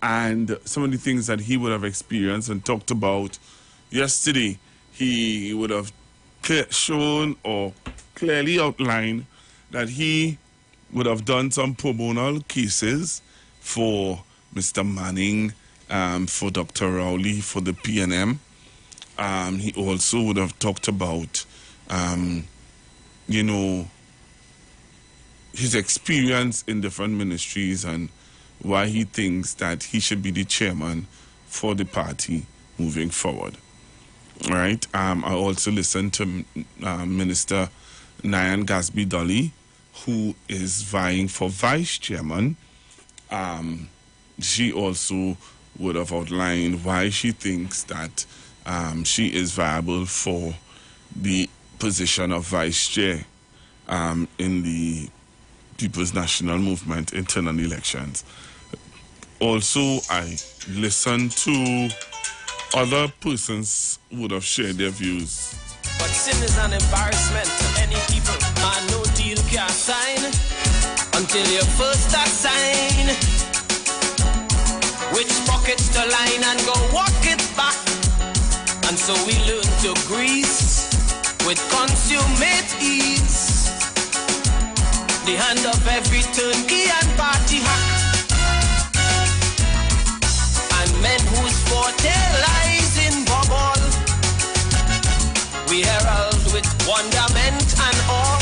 and some of the things that he would have experienced and talked about yesterday. He would have shown or clearly outlined that he would have done some pro bono cases for Mr. Manning, for Dr. Rowley, for the PNM. He also would have talked about, his experience in different ministries and why he thinks that he should be the chairman for the party moving forward. All right. I also listened to Minister Nyan Gasby Dolly, who is vying for vice chairman. She also would have outlined why she thinks that she is viable for the position of vice chair in the People's National Movement internal elections. Also, I listened to other persons who would have shared their views. But sin is an embarrassment to any people. Man, no deal can sign until you first sign. Which pockets to line and go walk it back. And so we learn to grease with consummate ease the hand of every turnkey and party hack. And men whose forte lies in bubble, we herald with wonderment and awe.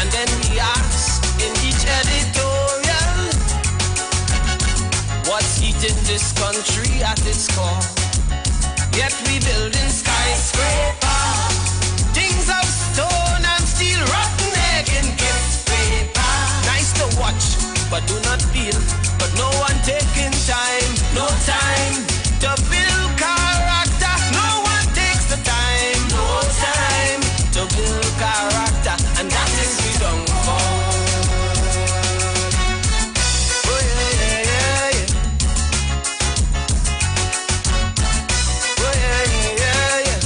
And then we ask in each editorial, what's eating this country at its core? Yet we build in skyscraper, things of stone and steel, rotten egg and gift paper. Nice to watch, but do not feel. But no one taking time, no time to build character. No one takes the time, no time to build character, and that is we don't fall. Oh yeah, yeah, yeah, yeah. Oh yeah, yeah, yeah, yeah.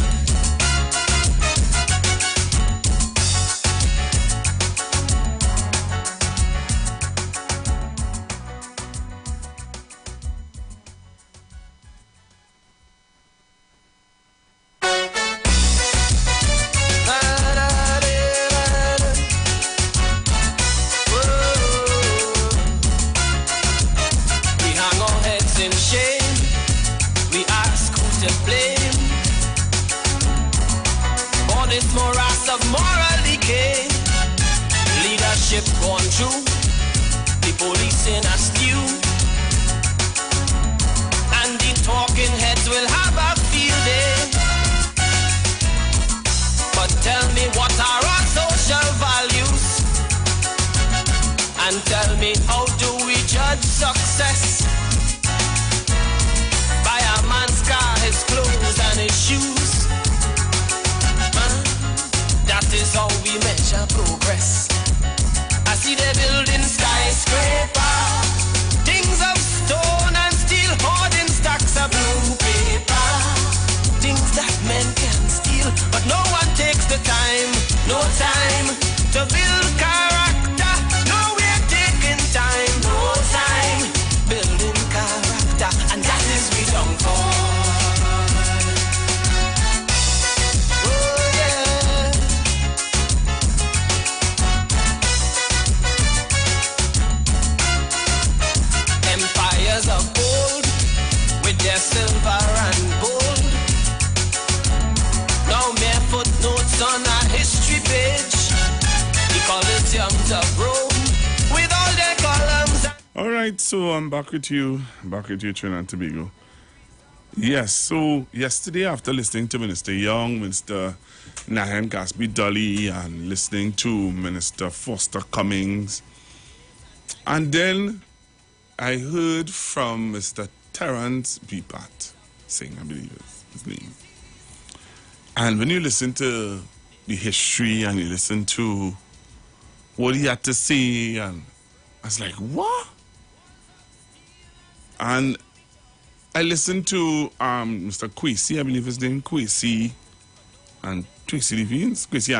We hang our heads in shame. We ask who to blame for this morass of moral decay. Leadership gone through, the police in a stew, and the talking heads will have a field day. But tell me, what are our social values? And tell me, how do we judge success? By a man's car, his clothes and his shoes. That is how we measure progress. I see they building skyscraper, things of stone and steel, hoarding stacks of blue paper. Things that men can steal, but no one takes the time, no time to build character. No, we're taking time, no time building character, and that is we don't fall. Oh yeah. Empires of gold with their silver and gold. Now mere footnotes on a history page. The Colosseums of Rome with all their columns. All right, so I'm back with you, Trinidad and Tobago. Yes, so yesterday after listening to Minister Young, Minister Nyan Gasby Dolly, and listening to Minister Foster Cummings, and then I heard from Mr. Terrence Bipat Singh, I believe is his name. And when you listen to the history and you listen to what he had to say, and I was like, what? And I listened to Mr. Kwesi, I believe his name, Kwesi, and Tracy Levines, Kwesi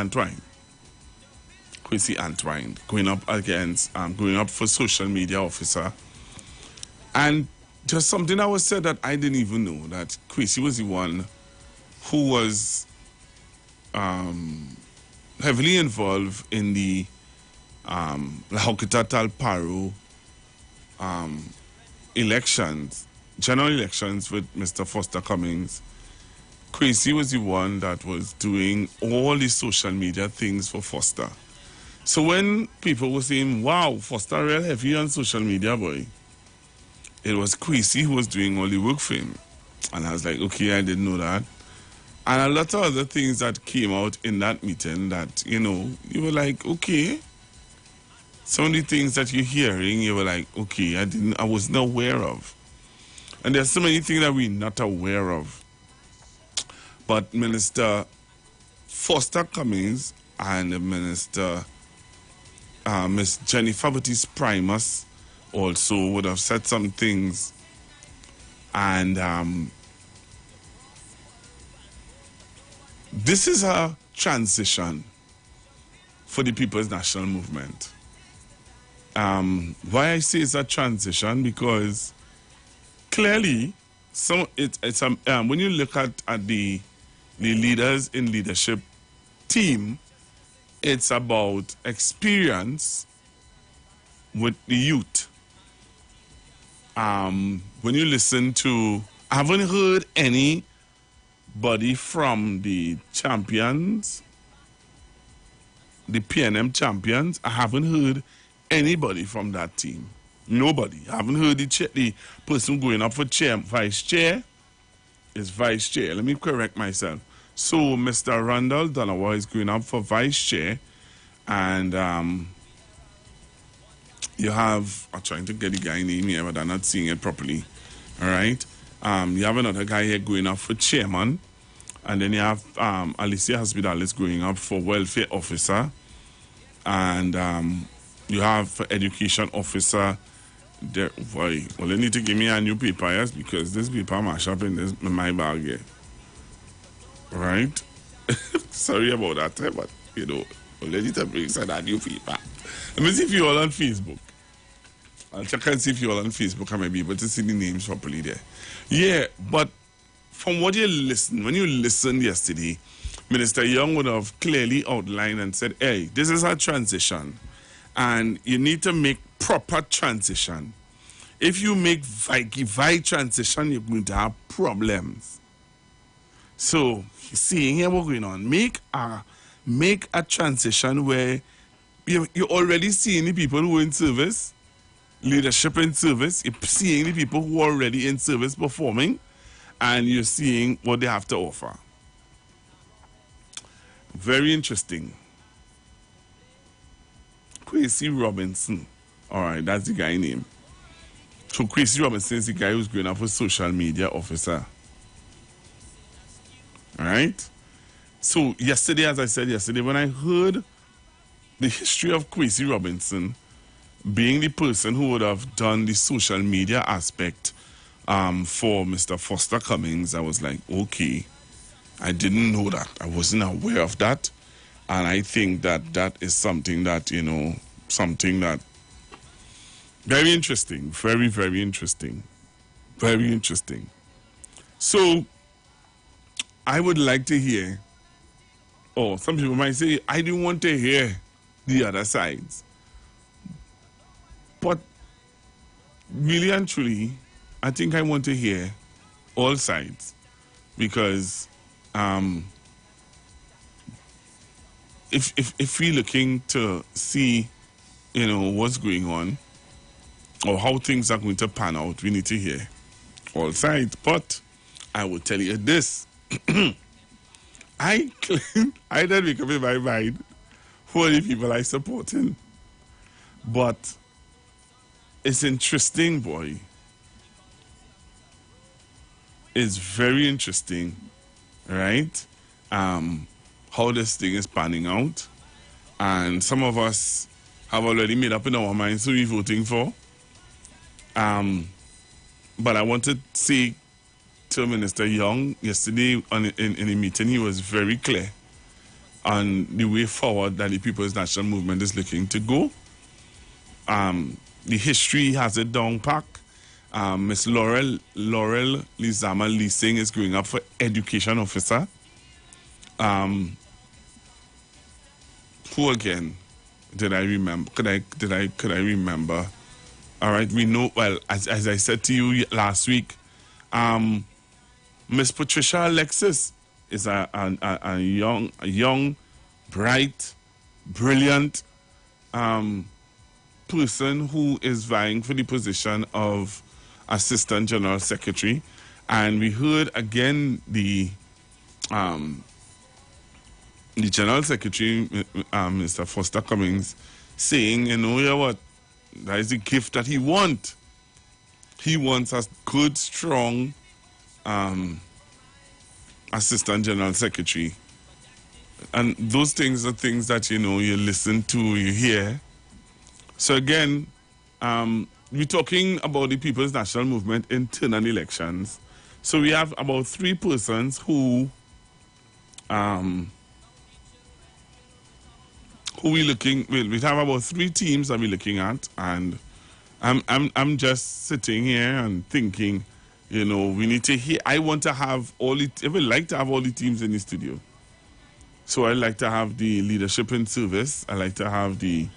Antwine, going up against, going up for social media officer. And just something that was said that I didn't even know, that Kwesi was the one who was heavily involved in the Lahokita Paro elections, general elections with Mr. Foster Cummings. Kwesi was the one that was doing all the social media things for Foster. So when people were saying, wow, Foster real heavy on social media, boy, it was Kwesi who was doing all the work for him. And I was like, okay, I didn't know that. And a lot of other things that came out in that meeting that, you know, you were like, okay. Some of the things that you're hearing, you were like, okay, I wasn't aware of. And there's so many things that we're not aware of. But Minister Foster Cummings and Minister Miss Jennifer Baptiste Primus also would have said some things. And this is a transition for the People's National Movement. Why I say it's a transition, because clearly, when you look at the leaders in leadership team, it's about experience with the youth. When you listen to, I haven't heard anybody from the champions, the PNM champions. I haven't heard anybody from that team. Nobody. I haven't heard the person going up for vice chair. Is vice chair. Let me correct myself. So Mr. Randall Donawa is going up for vice chair, and you have, I'm trying to get the guy name here, but I'm not seeing it properly. All right. You have another guy here going up for chairman, and then you have Alicia Hospitalis going up for welfare officer, and you have for education officer. There, boy, well, you need to give me a new paper, yes, because this paper mash up in my bag here. Right? Sorry about that, but you know, well, you need to bring some that new paper. Let me see if you're all on Facebook. I'll check and see if you're all on Facebook. I may be able to see the names properly there. Yeah, but from what you listened, when you listened yesterday, Minister Young would have clearly outlined and said, hey, this is a transition, and you need to make proper transition. If you make vi transition, you're going to have problems. So, seeing here what's going on, make a transition where you're already seeing the people who are in service, leadership in service, you're seeing the people who are already in service performing, and you're seeing what they have to offer. Very interesting. Kwesi Robinson. All right, that's the guy name. So Kwesi Robinson is the guy who's going up for social media officer. All right. So yesterday, as I said yesterday, when I heard the history of Kwesi Robinson being the person who would have done the social media aspect for Mr. Foster Cummings, I was like, okay, I didn't know that. I wasn't aware of that. And I think that that is something that, you know, something that very interesting, very, very interesting, very interesting. So I would like to hear, or some people might say, I didn't want to hear the other sides. But really and truly, I think I want to hear all sides, because if we're looking to see, you know, what's going on or how things are going to pan out, we need to hear all sides. But I will tell you this. I don't make up in my mind who are the people I supporting. But it's interesting, boy. It's very interesting, right? How this thing is panning out. And some of us have already made up in our minds who we're voting for. But I want to say to Minister Young yesterday in a meeting, he was very clear on the way forward that the People's National Movement is looking to go. The history has it down packed. Miss Laurel Lizama Leasing is going up for education officer. Who again did I remember? Could I remember? All right, we know, well, as I said to you last week, Miss Patricia Alexis is a young, bright, brilliant person who is vying for the position of Assistant General Secretary. And we heard again the General Secretary, Mr. Foster Cummings, saying, you know what, that is the gift that he wants. He wants a good, strong Assistant General Secretary. And those things are things that, you know, you listen to, you hear. So again, we're talking about the People's National Movement internal elections. So we have about 3 persons who we looking. We have about 3 teams that we're looking at, and I'm just sitting here and thinking, you know, we need to hear. I want to have all it. I would like to have all the teams in the studio. So I like to have the leadership in service. I like to have the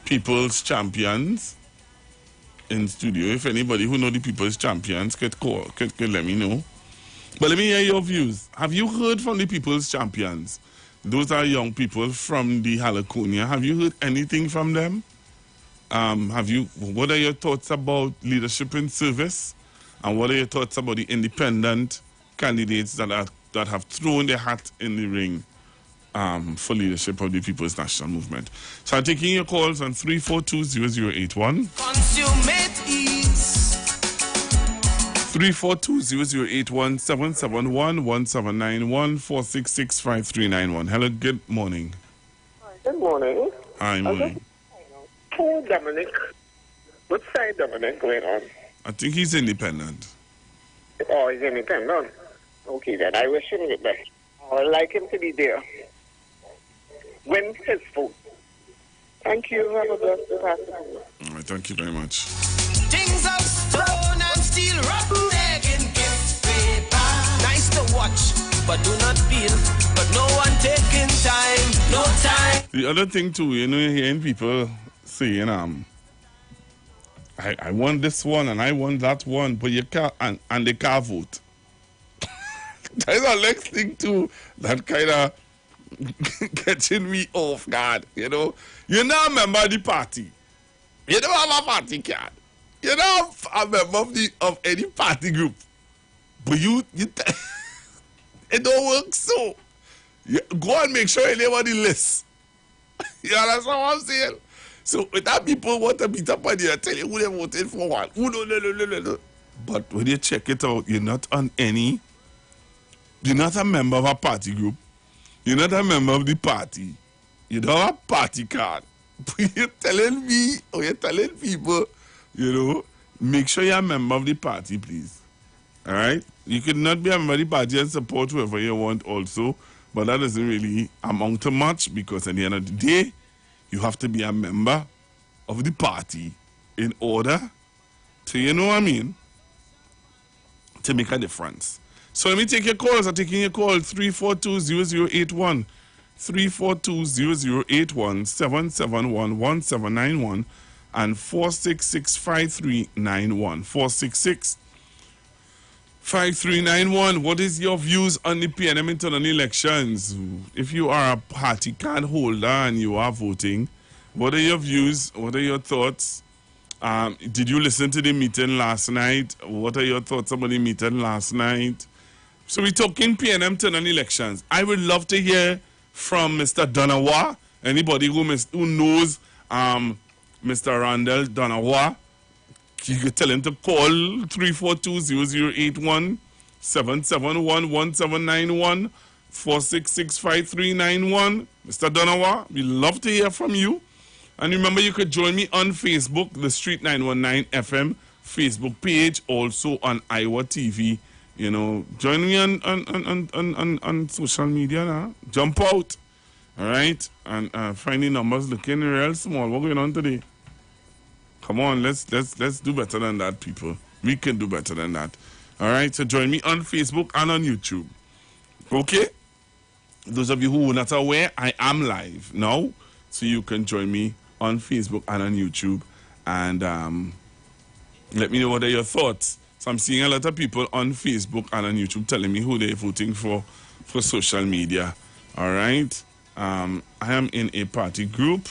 people's champions in studio. If anybody who know the people's champions could call, could let me know. But let me hear your views. Have you heard from the people's champions? Those are young people from the Haliconia. Have you heard anything from them? What are your thoughts about leadership in service? And what are your thoughts about the independent candidates that have thrown their hat in the ring for leadership of the People's National Movement? So I'm taking your calls on 342-0081. Consume it ease. 342-0081, 771-1791-466-5391. Hello, good morning. Hi, good morning. Hi, morning. Who Dominic? What side Dominic going on? I think he's independent. Oh, he's independent. Okay, then I wish him the best. I would like him to be there. Win his vote. Thank you. Have a blessed afternoon. All right, thank you very much. Things of stone and steel, rotten egg and gift paper. Nice to watch, but do not feel. But no one taking time, no time. The other thing too, you know, you're hearing people saying, I want this one and I want that one, but you can't, and they can't vote. That's the next thing too, that kind of getting me off guard, you know. You're not a member of the party. You don't have a party card. You're not a member of any party group. But it don't work so. You go and make sure you name on the list. You understand what I'm saying? So with that, people want to beat up on you and tell you who they voted for what. No. But when you check it out, you're not a member of a party group. You're not a member of the party. You don't have a party card. But you're telling me, or you're telling people, you know, make sure you're a member of the party, please. All right? You could not be a member of the party and support whoever you want also, but that doesn't really amount to much, because at the end of the day, you have to be a member of the party in order to, you know what I mean, to make a difference. So let me take your calls. I'm taking your call, 342-0081, 342-0081, 771-1791, and 466-5391, 466-5391. What is your views on the PNM internal elections? If you are a party card holder and you are voting, what are your views? What are your thoughts? Did you listen to the meeting last night? What are your thoughts about the meeting last night? So we're talking PNM internal elections. I would love to hear from Mr. Donawa. Anybody who knows Mr. Randall Donawa, you could tell him to call 342-0081, 771-1791, 466-5391. Mr. Donawa, we love to hear from you. And remember, you could join me on Facebook, the Street 919 FM Facebook page, also on Iwer TV. You know, join me on social media now. Jump out. All right? And finding numbers looking real small. What's going on today? Come on, let's do better than that, people. We can do better than that. All right? So join me on Facebook and on YouTube. Okay? Those of you who are not aware, I am live now. So you can join me on Facebook and on YouTube. And let me know what are your thoughts. So I'm seeing a lot of people on Facebook and on YouTube telling me who they're voting for social media. All right? I am in a party group,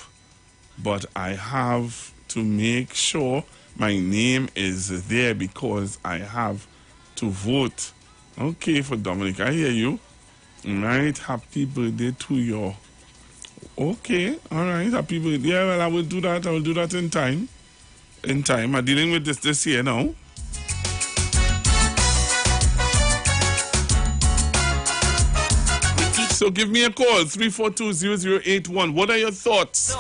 but I have to make sure my name is there because I have to vote. Okay, for Dominic, I hear you. All right, happy birthday to you. Okay, all right, happy birthday. Yeah, well, I will do that. I will do that in time. In time. I'm dealing with this year now. So give me a call, 342-0081. What are your thoughts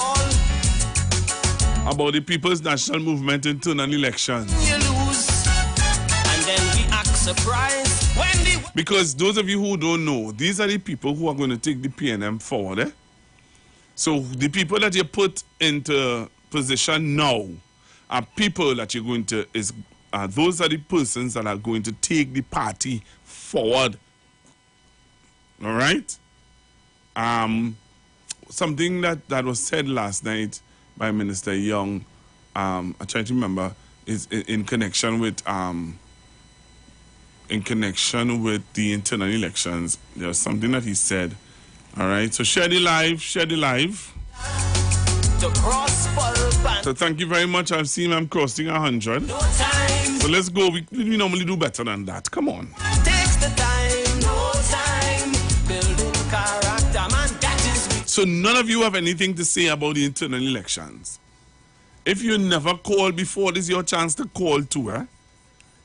about the People's National Movement internal election? You lose, and then we act surprised when the... Because those of you who don't know, these are the people who are going to take the PNM forward. Eh? So the people that you put into position now are people that you're going to... those are the persons that are going to take the party forward. All right? Something that was said last night by Minister Young, I try to remember, is in connection with the internal elections. There's something that he said. All right, so share the live. So thank you very much. I've seen I'm crossing 100. No time. So let's go. We normally do better than that. Come on. Takes the time, no time. Building character, man, that is we. So none of you have anything to say about the internal elections. If you never called before, this is your chance to call too. Eh?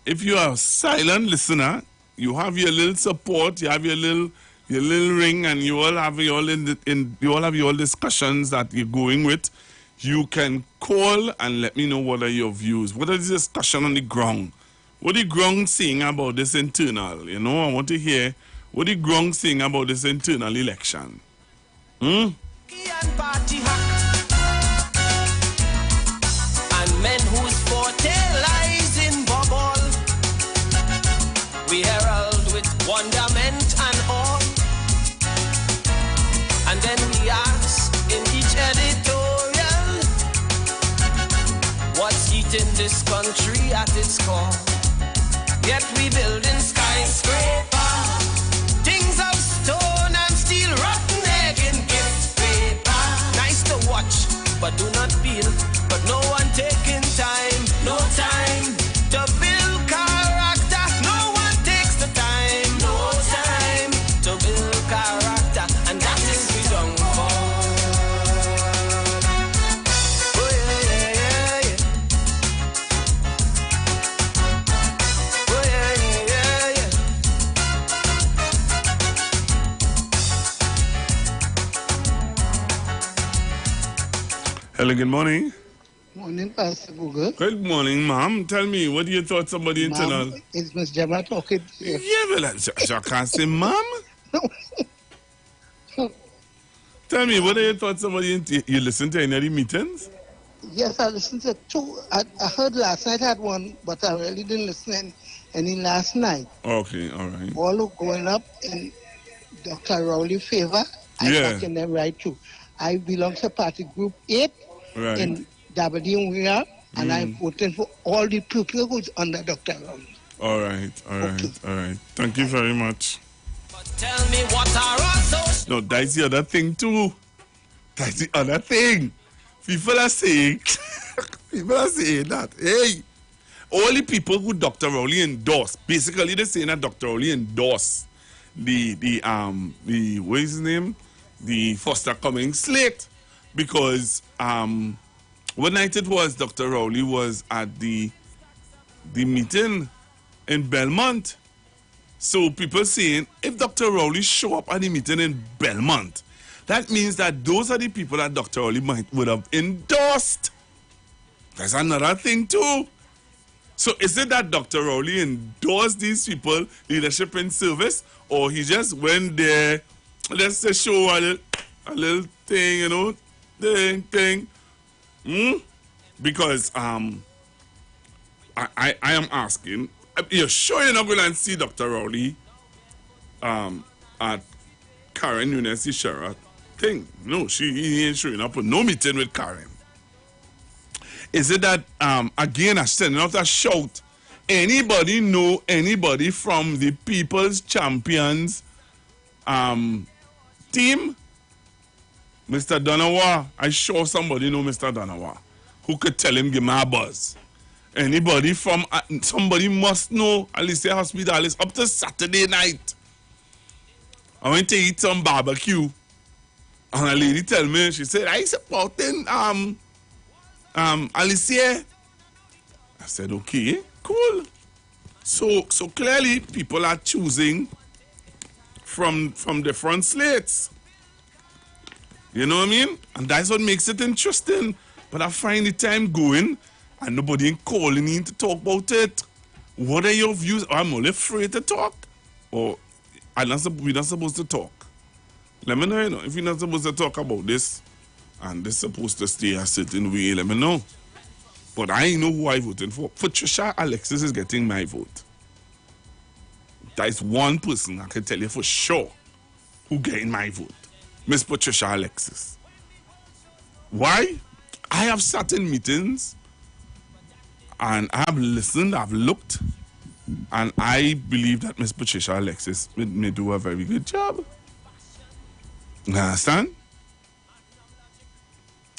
If you are a silent listener, you have your little support, you have your little ring, and you all have your discussions that you're going with. You can call and let me know what are your views. What is the discussion on the ground? What the ground saying about this internal? You know, I want to hear what the ground saying about this internal election. And party hack. And men whose forte lies in bubble. We herald with wonderment and all. And then we ask in each editorial, what's eating this country at its core? Yet we building skyscraper, things of stone and steel, rotten egg in gift paper. Nice to watch, but do not feel. But no one taking time, no time to build character. No one takes the time, no time to build character, and that is we don't fall. Oh yeah, yeah, yeah, yeah. Oh yeah, yeah, yeah. Hello, good morning. Morning, Pastor Google. Good morning, ma'am. Tell me, what are your thoughts about the internal? Ma'am, is Miss Gemma talking? Yeah, well, I can't say, ma'am. Tell me, what are your thoughts about the you listen to any of the meetings? Yes, I listened to two. I heard last night I had one, but I really didn't listen any last night. Okay, all right. All going up in Dr. Rowley's favor. I Yeah. backing them right too. I belong to party group 8 Right. in Dabadeen, and I'm voting for all the people who's under Dr. Rowley. All right, all right, Okay. all right. Thank you very much. But tell me what are those? No, that's the other thing too. That's the other thing. People are saying, that, hey, all the people who Dr. Rowley endorsed, basically they're saying that Dr. Rowley endorsed the what is his name? The Foster Cummings slate. Because what night it was, Dr. Rowley was at the meeting in Belmont. So people saying, if Dr. Rowley show up at the meeting in Belmont, that means that those are the people that Dr. Rowley would have endorsed. That's another thing too. So is it that Dr. Rowley endorsed these people, leadership and service, or he just went there, let's just show a a little thing, you know, thing. Because I am asking, you're sure you're not going to see Dr. Rowley at Karen University Shara thing? No, he ain't showing up. No meeting with Karen. Is it that again I sending out a shout? Anybody know anybody from the People's Champions team? Mr. Donawa, I sure somebody know Mr. Donawa who could tell him give me a buzz. Anybody from somebody must know Alicia Hospital is up to Saturday night. I went to eat some barbecue, and a lady tell me, she said, I supporting Alicia. I said, okay, cool. So clearly people are choosing from different slates. You know what I mean? And that's what makes it interesting. But I find the time going and nobody ain't calling in to talk about it. What are your views? I'm only afraid to talk. Or we're not supposed to talk. Let me know, you know, if you're not supposed to talk about this and this supposed to stay a certain way, let me know. But I know who I'm voting for. Patricia Alexis is getting my vote. That is one person I can tell you for sure who getting my vote. Miss Patricia Alexis. Why? I have sat in meetings and I have listened, I've looked, and I believe that Miss Patricia Alexis may do a very good job. You understand?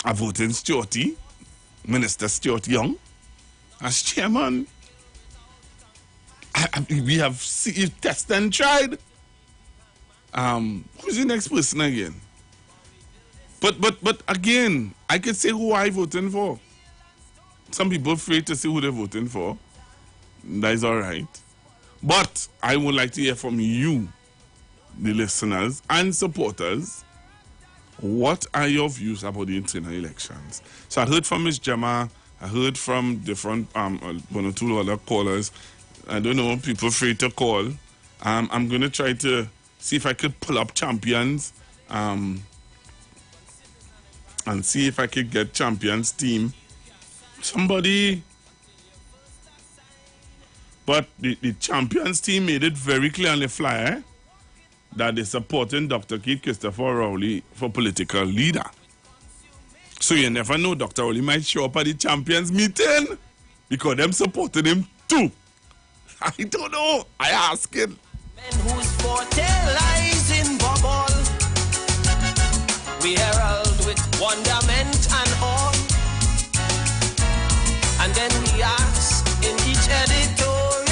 I voted Stuarty, Minister Stuart Young, as chairman. We have tested and tried. Who's the next person again? But again, I could say who I voting for. Some people afraid to say who they're voting for. That is all right. But I would like to hear from you, the listeners and supporters. What are your views about the internal elections? So I heard from Ms. Gemma. I heard from different one or two other callers. I don't know, people afraid to call. I'm going to try to see if I could pull up champions and see if I could get champions team. Somebody. But the champions team made it very clear on the flyer that they're supporting Dr. Keith Christopher Rowley for political leader. So you never know, Dr. Rowley might show up at the champions meeting because them supporting him too. I don't know. I ask him. Men whose forte lies in bubble, we herald with wonderment and all. And then we ask in each editorial,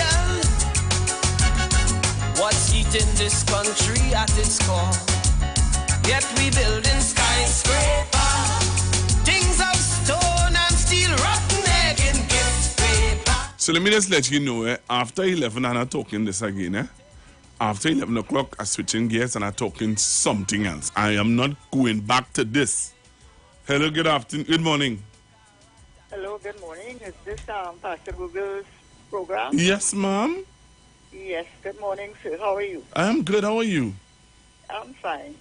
what's eating this country at its core? Yet we building skyscraper, things of stone and steel, rotten egg in gift paper. So let me just let you know, after 11 I'm not talking this again. After 11 o'clock, I'm switching gears and I'm talking something else. I am not going back to this. Hello, good afternoon, good morning. Hello, good morning. Is this Pastor Google's program? Yes, ma'am. Yes, good morning, sir. How are you? I'm good, how are you? I'm fine.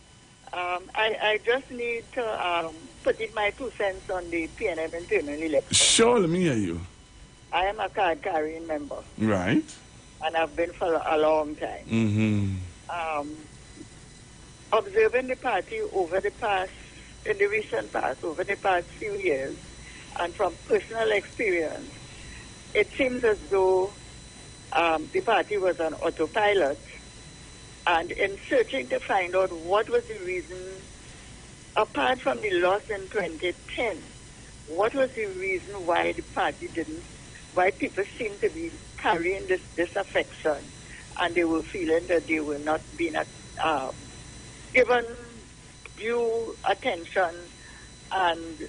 I just need to put in my 2 cents on the PNM internal election. Sure, let me hear you. I am a card-carrying member, Right. and I've been for a long time. Mm-hmm. Observing the party in the recent past, over the past few years, and from personal experience, it seems as though the party was on autopilot, and in searching to find out what was the reason, apart from the loss in 2010, what was the reason why the party why people seem to be carrying this disaffection, and they were feeling that they were not being given due attention and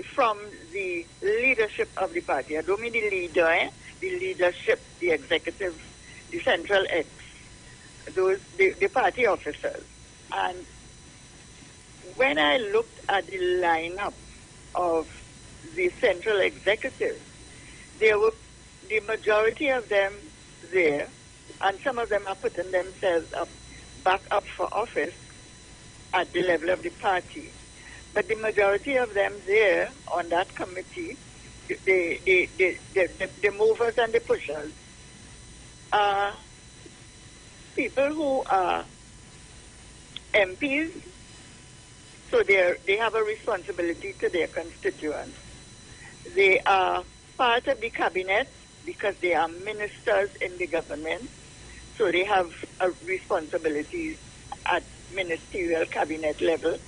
from the leadership of the party. I don't mean the leader, the leadership, the executive, the central X, the party officers. And when I looked at the lineup of the central executive, there were the majority of them there, and some of them are putting themselves back up for office, at the level of the party. But the majority of them there on that committee, the movers and the pushers, are people who are MPs, so they have a responsibility to their constituents. They are part of the cabinet because they are ministers in the government, so they have a responsibility at ministerial cabinet level,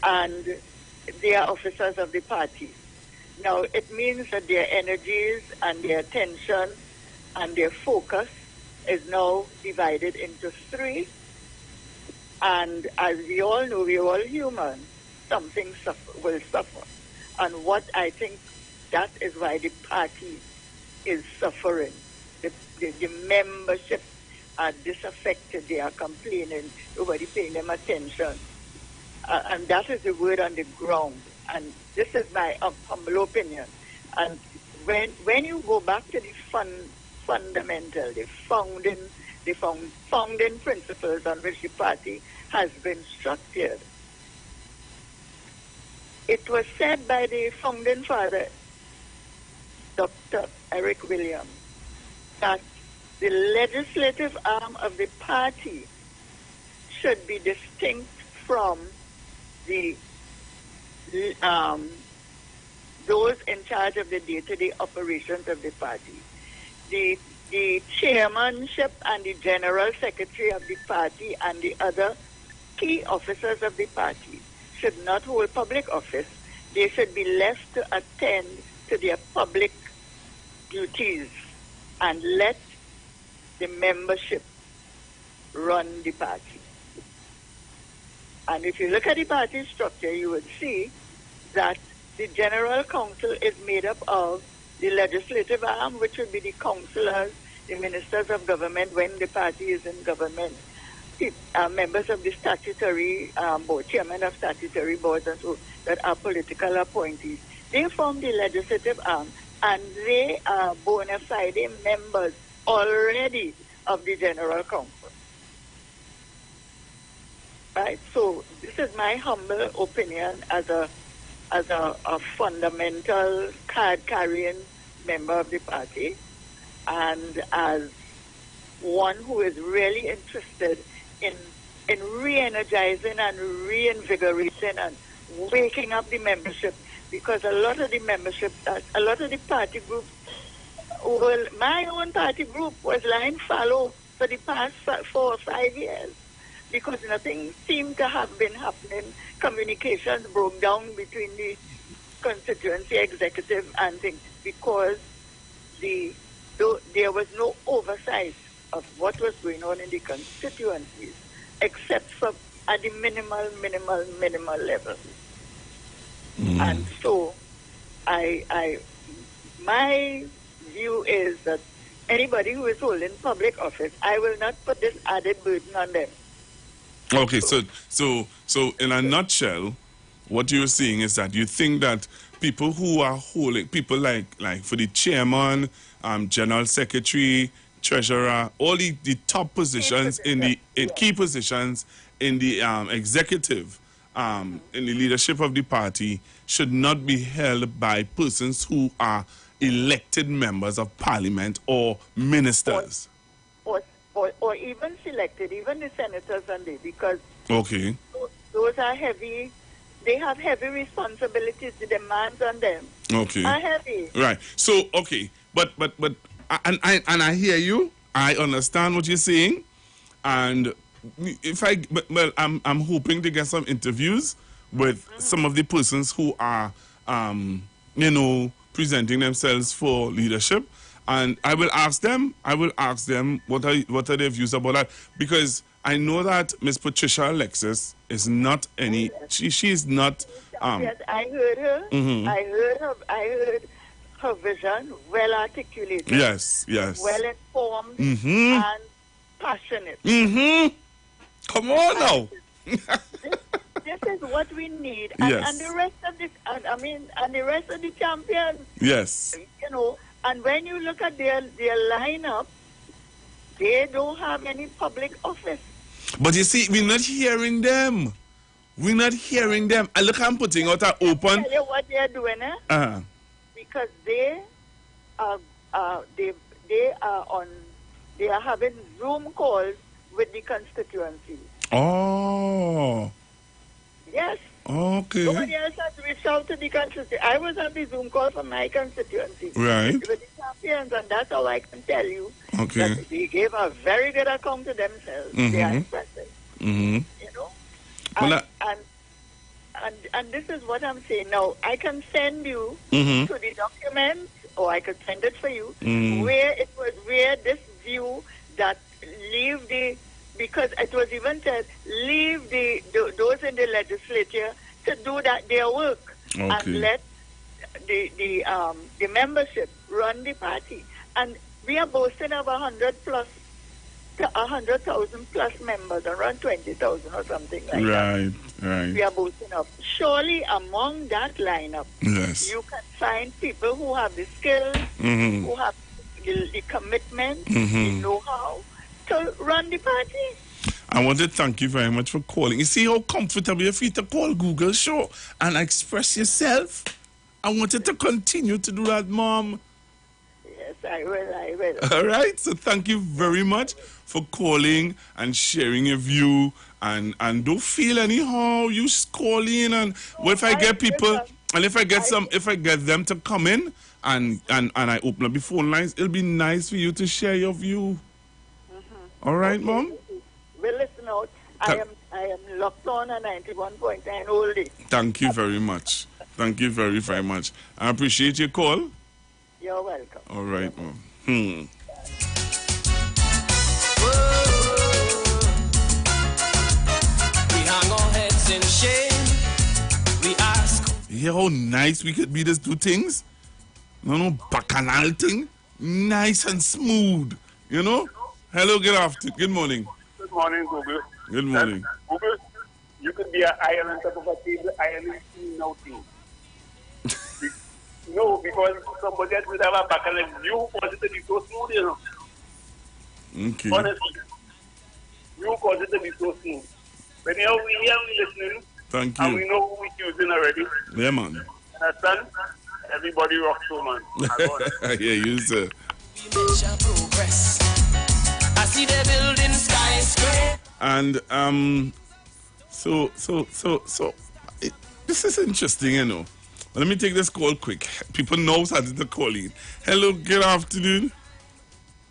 and they are officers of the party. Now, it means that their energies and their attention and their focus is now divided into three. And as we all know, we're all human. Something will suffer. And what I think that is why the party is suffering. The membership are disaffected. They are complaining. Nobody paying them attention. And that is the word on the ground. And this is my humble opinion. And when you go back to the fundamental, the founding principles on which the party has been structured, it was said by the founding father, Dr. Eric Williams, that the legislative arm of the party should be distinct from the those in charge of the day-to-day operations of the party. The chairmanship and the general secretary of the party and the other key officers of the party should not hold public office. They should be left to attend to their public duties and let the membership run the party. And if you look at the party structure, you would see that the General Council is made up of the legislative arm, which would be the councillors, the ministers of government when the party is in government, the members of the statutory board, chairman of statutory boards and so that are political appointees. They form the legislative arm, and they are bona fide members already of the General Council. Right? So this is my humble opinion as a fundamental card-carrying member of the party, and as one who is really interested in re-energizing and reinvigorating and waking up the membership, because a lot of the membership, a lot of the party groups, well, my own party group was lying fallow for the past 4 or 5 years because nothing seemed to have been happening. Communications broke down between the constituency executive and things because there was no oversight of what was going on in the constituencies, except for at the minimal level. And so, my view is that anybody who is holding public office, I will not put this added burden on them. Okay, so in a nutshell, what you're saying is that you think that people who are holding, people like for the chairman, general secretary, treasurer, all the top positions in key positions in the executive, in the leadership of the party, should not be held by persons who are elected members of parliament or ministers. Or even selected, even the senators and they, because okay, those are heavy. They have heavy responsibilities. The demands on them are heavy. Right. So okay, but I hear you. I understand what you're saying, and I'm hoping to get some interviews with some of the persons who are presenting themselves for leadership. And I will ask them what are their views about that, because I know that Miss Patricia Alexis is not any. She is not. Yes, I heard her. Mm-hmm. I heard her vision, well articulated. Yes. Well informed and passionate. Come on now. This is what we need, and the rest of this. And the rest of the champions. Yes. And when you look at their lineup, they don't have any public office. But you see, we're not hearing them. We're not hearing them. And look, I'm putting out an open. Tell you what they're doing, because they are having Zoom calls with the constituency. Oh. Yes. Okay. Nobody else has reached out to the constituency. I was on the Zoom call for my constituency. Right. With the champions, and that's all I can tell you. Okay. That they gave a very good account to themselves. They are impressive. Mm-hmm. You know? Well, And this is what I'm saying. Now, I can send you Mm-hmm. to the document, or I could send it for you, where this view that leave the, because it was even said, leave those in the legislature to do their work, and let the membership run the party. And we are boasting of 100,000 plus members, around 20,000 or something like that. Right. We are boasting of. Surely among that lineup, Yes. you can find people who have the skills, who have the commitment, the know-how to run the party. I want to thank you very much for calling. You see how comfortable you feel to call Google Show and express yourself? I wanted to continue to do that, Mom. Yes, I will. All right. So thank you very much for calling and sharing your view. And don't feel anyhow. You call in, and if I get people, and if I get them to come in and I open up the phone lines, it'll be nice for you to share your view. All right, okay, Mom? We'll listen out. I am locked on a 91.9 all day. Thank you very much. Thank you very, very much. I appreciate your call. You're welcome. All right, Mom. We hang our heads in shame. We ask. You hear how nice we could be just do things? No bacchanal thing. Nice and smooth. You know? Hello, good morning. Good morning, Google. Good morning. Google, you could be an iron on top of a table, iron is nothing. No, because somebody else would have a back and you cause it to be so smooth, you know. Okay. Honestly, you cause it to be so smooth. When you are listening, thank you. And we know who we're choosing already. Yeah, man. Understand? Everybody rocks so, man. Yeah, you, sir. We measure progress. I see the building skyscraper. And this is interesting, you know. Let me take this call quick. People know how to call in. Hello, good afternoon.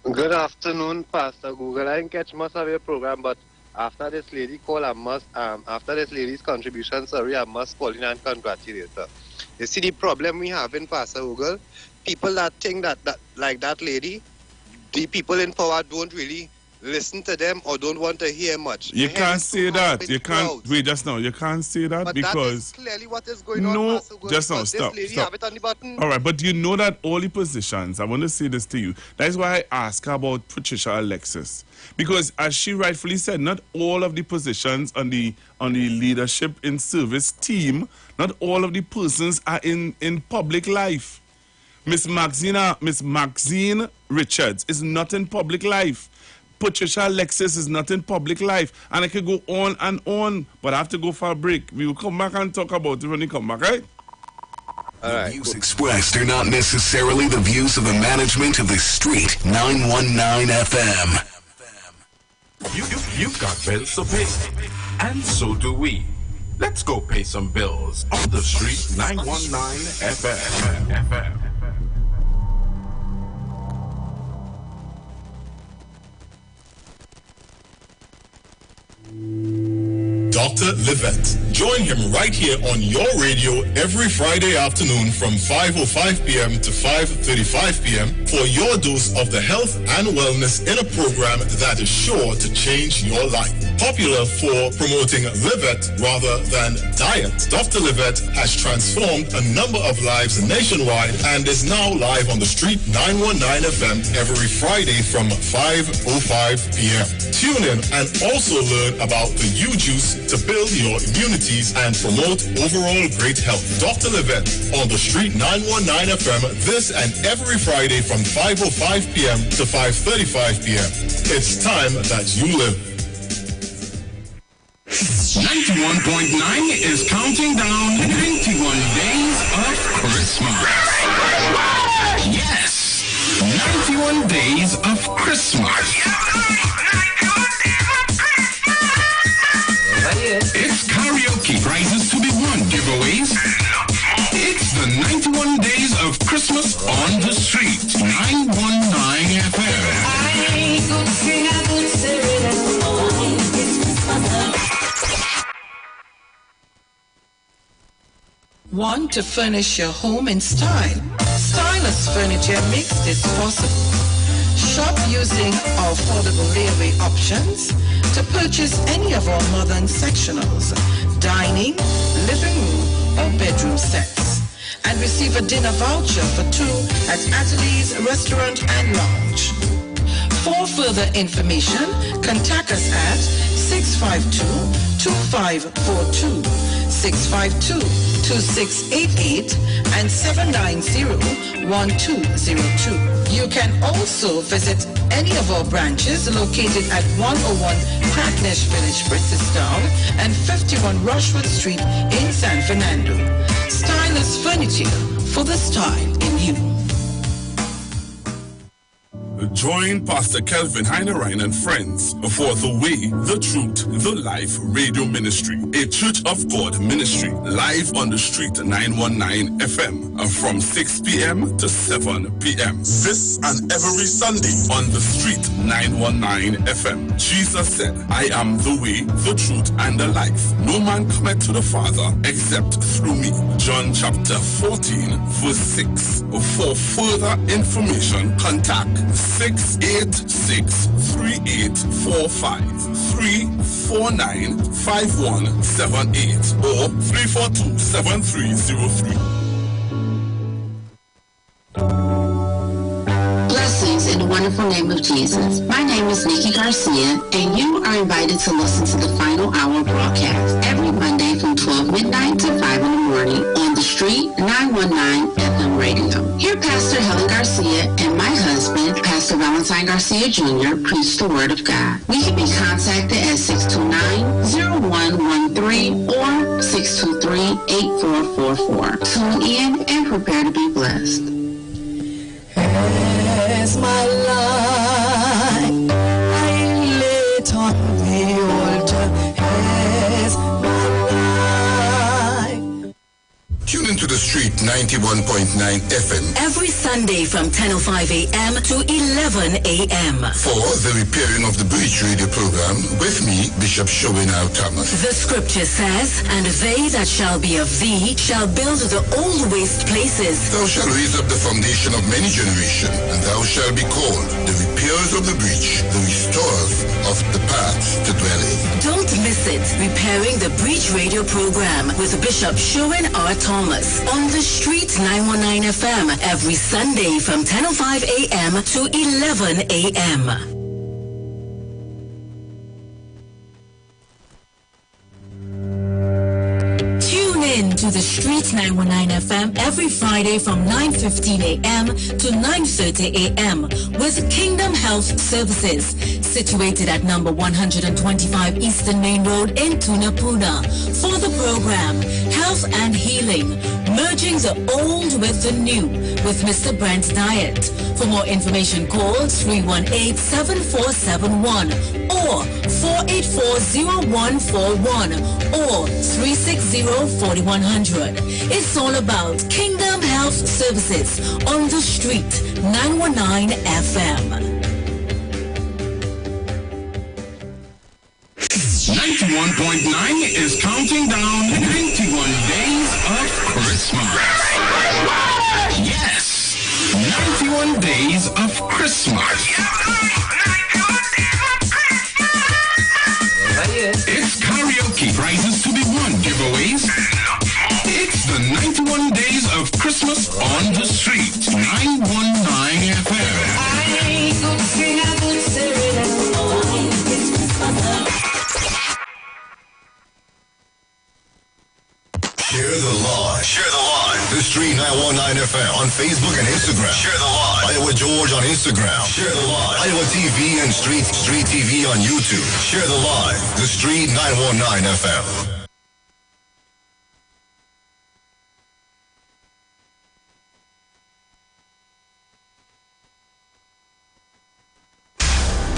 Good afternoon, Pastor Google. I didn't catch much of your program, but after this lady call, after this lady's contribution, sorry, I must call in and congratulate her. You see the problem we have in Pastor Google? People that think that like that lady, the people in power don't really listen to them or don't want to hear much. You can't say that. You can't. Wait, just now. You can't say that but because. That is clearly what is going on. No, Pastor just now. Stop. Have it on the button. All right, but you know that all the positions. I want to say this to you. That is why I ask about Patricia Alexis, because as she rightfully said, not all of the positions on the leadership in service team, not all of the persons are in public life. Miss Maxine Richards is not in public life. Patricia Alexis is not in public life. And I could go on and on, but I have to go for a break. We will come back and talk about it when we come back, right? The views expressed are not necessarily the views of the management of the Street 919 FM. You've got bills to pay, and so do we. Let's go pay some bills on the Street 919 FM. Dr. Livette. Join him right here on your radio every Friday afternoon from 5:05 p.m. to 5:35 p.m. for your dose of the health and wellness in a program that is sure to change your life. Popular for promoting Livette rather than diet, Dr. Livette has transformed a number of lives nationwide and is now live on the Street 919 FM every Friday from 5:05 p.m. Tune in and also learn about the U-Juice to build your immunities and promote overall great health. Dr. Livette on the Street 919 FM this and every Friday from 5:05 p.m. to 5:35 p.m. It's time that you live. 91.9 is counting down 91 days of Christmas. Yes, 91 days of Christmas. It's karaoke, prizes to be won, giveaways. It's the 91 days of Christmas on the street. 919 FM. I could sing, I could say it. Want to furnish your home in style? Stylus Furniture makes this possible. Shop using our affordable layaway options to purchase any of our modern sectionals, dining, living room, or bedroom sets, and receive a dinner voucher for two at Ateliers Restaurant and Lounge. For further information, contact us at 652-2542, 652-2688, and 790-1202. You can also visit any of our branches located at 101 Crackness Village, Britistown, and 51 Rushwood Street in San Fernando. Stylus Furniture, for the style in you. Join Pastor Kelvin Heinerine and friends for The Way, The Truth, The Life Radio Ministry, a Church of God ministry, live on the street 919 FM from 6 p.m. to 7 p.m. This and every Sunday on the street 919 FM. Jesus said, I am the way, the truth, and the life. No man cometh to the Father except through me. John chapter 14, verse 6. For further information, contact 686-3845, 349-5178, or 342-7303. Blessings in the wonderful name of Jesus. My name is Nikki Garcia, and you are invited to listen to the Final Hour broadcast every Monday from 12 midnight to 5 in the morning on the street 919 FM radio. Here, Pastor Helen Garcia and my husband, Pastor Valentine Garcia Jr., preach the Word of God. We can be contacted at 629-0113 or 623-8444. Tune in and prepare to be blessed. As my life I lay it on the altar, as my life. Tune into the street 91.9 FM every Sunday from 10:05 a.m. to 11 a.m. for the repairing of the bridge radio program with me, Bishop Showinau Thomas. The scripture says, and they that shall be of thee shall build the old waste places. Thou shalt raise up the foundation of many generations, and thou shalt be called the repairers of the breach, the restorers of the paths to dwell in. Don't miss it. Repairing the Breach Radio program with Bishop Sherwin R. Thomas on the street 919 FM every Sunday from 10:05 a.m. to 11 a.m. To the Street 919 FM every Friday from 9:15 a.m. to 9:30 a.m. with Kingdom Health Services, situated at number 125 Eastern Main Road in Tunapuna. For the program, Health and Healing, merging the old with the new with Mr. Brent's Diet. For more information, call 318-7471 or 484-0141 or 360-4100. It's all about Kingdom Health Services on the street 919 FM. 91.9 is counting down 91 days of Christmas. Yes, 91 days of Christmas. It's karaoke, prizes to be won, giveaways. It's the 91 days of Christmas on the street, 919 FM. I could sing, I could say it. Share the lawn. Share the lawn. The Street 919 919 FM on Facebook and Instagram. Share the live. Iowa George on Instagram. Share the live. Iowa TV and Street TV on YouTube. Share the live. The Street 919 FM.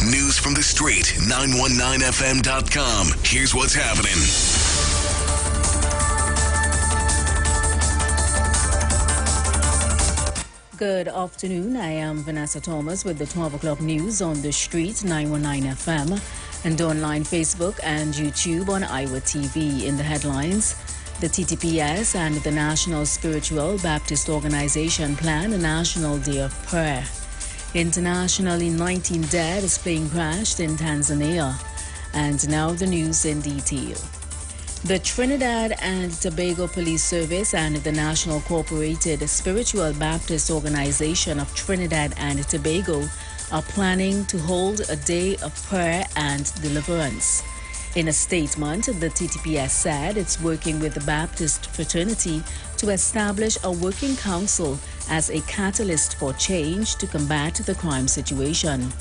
News from the street, 919fm.com. Here's what's happening. Good afternoon. I am Vanessa Thomas with the 12 o'clock news on the street, 919 FM, and online Facebook and YouTube on Iwer TV. In the headlines, the TTPS and the National Spiritual Baptist Organization plan a National Day of Prayer. Internationally, 19 dead as plane crashed in Tanzania. And now the news in detail. The Trinidad and Tobago Police Service and the National Incorporated Spiritual Baptist Organization of Trinidad and Tobago are planning to hold a day of prayer and deliverance. In a statement, the TTPS said it's working with the Baptist fraternity to establish a working council as a catalyst for change to combat the crime situation.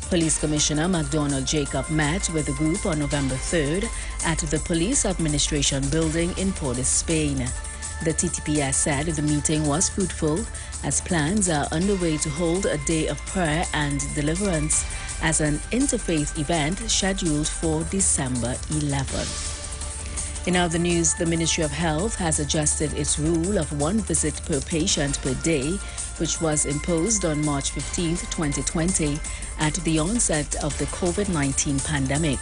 Police Commissioner MacDonald Jacob met with the group on November 3rd at the Police Administration Building in Port of Spain. The TTPS said the meeting was fruitful as plans are underway to hold a day of prayer and deliverance as an interfaith event scheduled for December 11th. In other news, the Ministry of Health has adjusted its rule of one visit per patient per day, which was imposed on March 15, 2020, at the onset of the COVID-19 pandemic.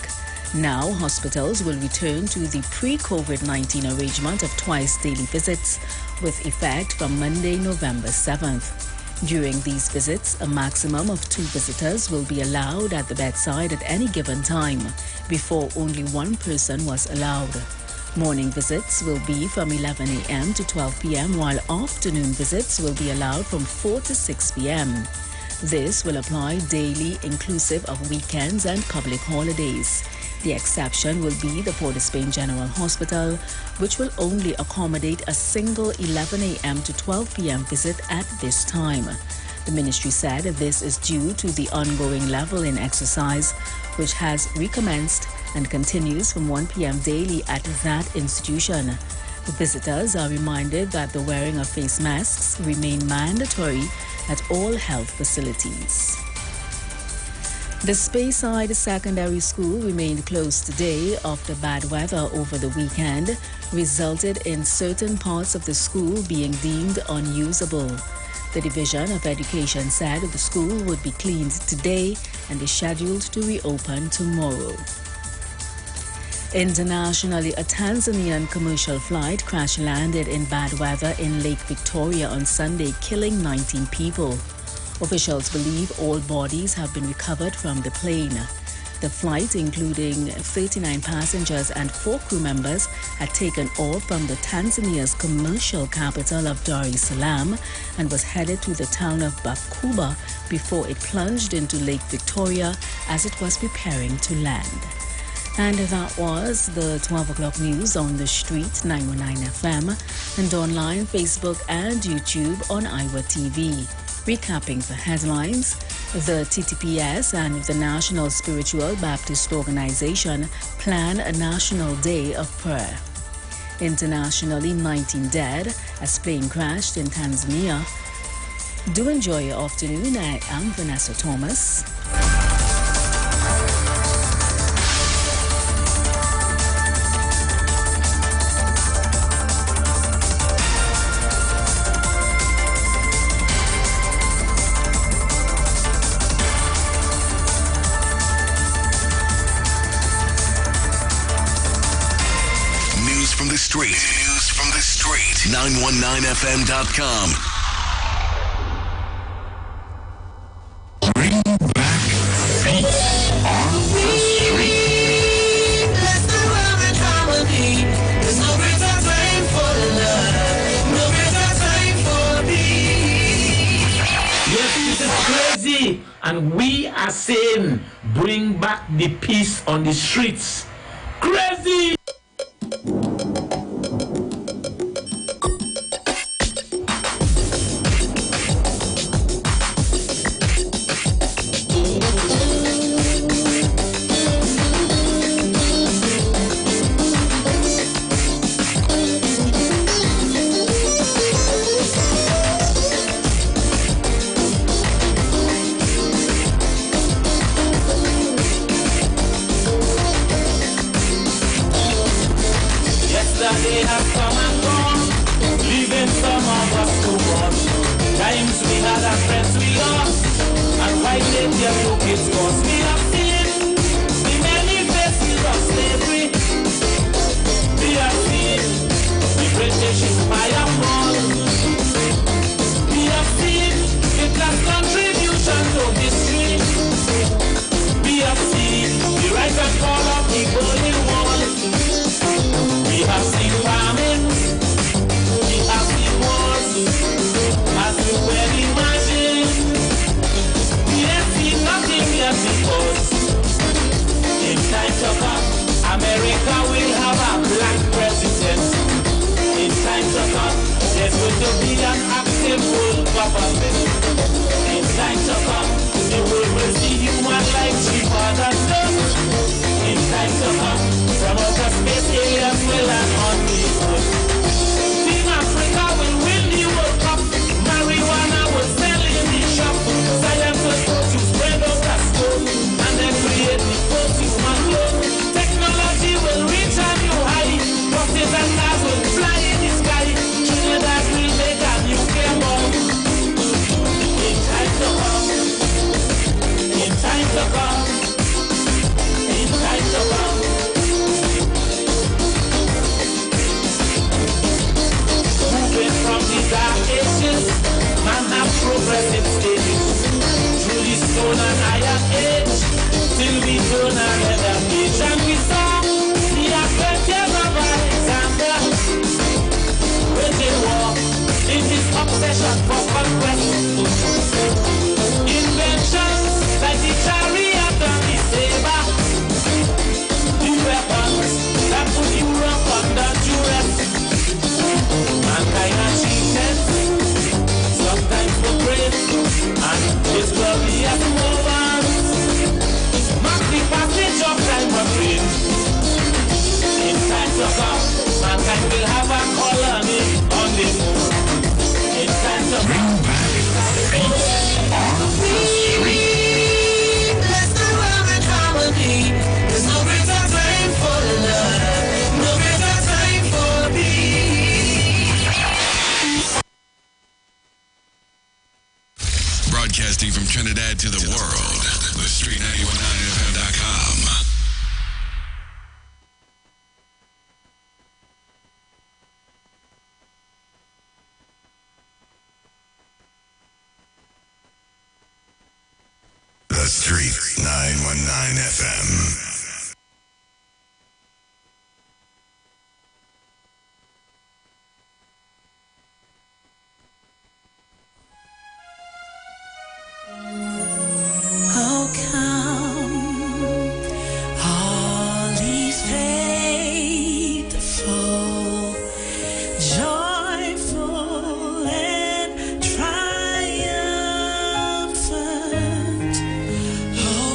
Now, hospitals will return to the pre-COVID-19 arrangement of twice daily visits, with effect from Monday, November 7th. During these visits, a maximum of 2 visitors will be allowed at the bedside at any given time. Before, only one person was allowed. Morning visits will be from 11 a.m. to 12 p.m., while afternoon visits will be allowed from 4 to 6 p.m. This will apply daily, inclusive of weekends and public holidays. The exception will be the Port of Spain General Hospital, which will only accommodate a single 11 a.m. to 12 p.m. visit at this time. The ministry said this is due to the ongoing level in exercise, which has recommenced and continues from 1 p.m. daily at that institution. The visitors are reminded that the wearing of face masks remain mandatory at all health facilities. The Speyside Secondary School remained closed today after bad weather over the weekend resulted in certain parts of the school being deemed unusable. The Division of Education said the school would be cleaned today and is scheduled to reopen tomorrow. Internationally, a Tanzanian commercial flight crash-landed in bad weather in Lake Victoria on Sunday, killing 19 people. Officials believe all bodies have been recovered from the plane. The flight, including 39 passengers and 4 crew members, had taken off from Tanzania's commercial capital of Dar es Salaam and was headed to the town of Bakuba before it plunged into Lake Victoria as it was preparing to land. And that was the 12 o'clock news on the street, 919 FM, and online, Facebook and YouTube on Iwer TV. Recapping the headlines, the TTPS and the National Spiritual Baptist Organization plan a National Day of Prayer. Internationally, 19 dead as plane crashed in Tanzania. Do enjoy your afternoon. I am Vanessa Thomas. News from the street. 919fm.com. Bring back peace on the street. Bless the world and harmony. There's no greater time for love. No greater time for peace. Yes, this is crazy. And we are saying, bring back the peace on the streets. Crazy! progress in stages. Through the stone and iron age, till we turn another page. And we saw the affected of Alexander, waging war in his obsession for conquest. Inventions like the chariot and the saber, the weapons that put Europe under duress. Mankind achieved sometimes for great, and his glorious moments mark the passage of time for great. In time to come, mankind will have a colony on the moon. In time to come, on the street. Bless the world with harmony. There's no greater time for love, no greater time for peace. Broadcasting from Trinidad to the world, the Street919FM.com. The Street 919 FM. How come all these faithful, joyful, and triumphant? How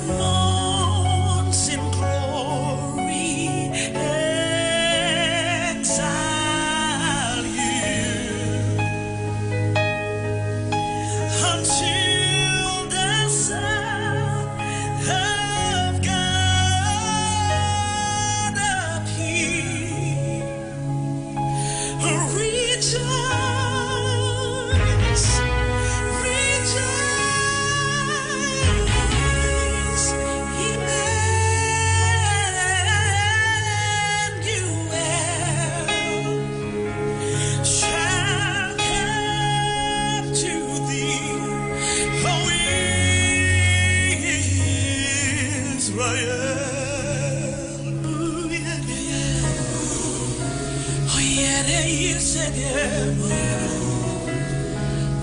once in glory exile you until the Son of God appear. Rejoice, rejoice, Emmanuel shall come to thee, O Israel. Oh, yeah, you said it.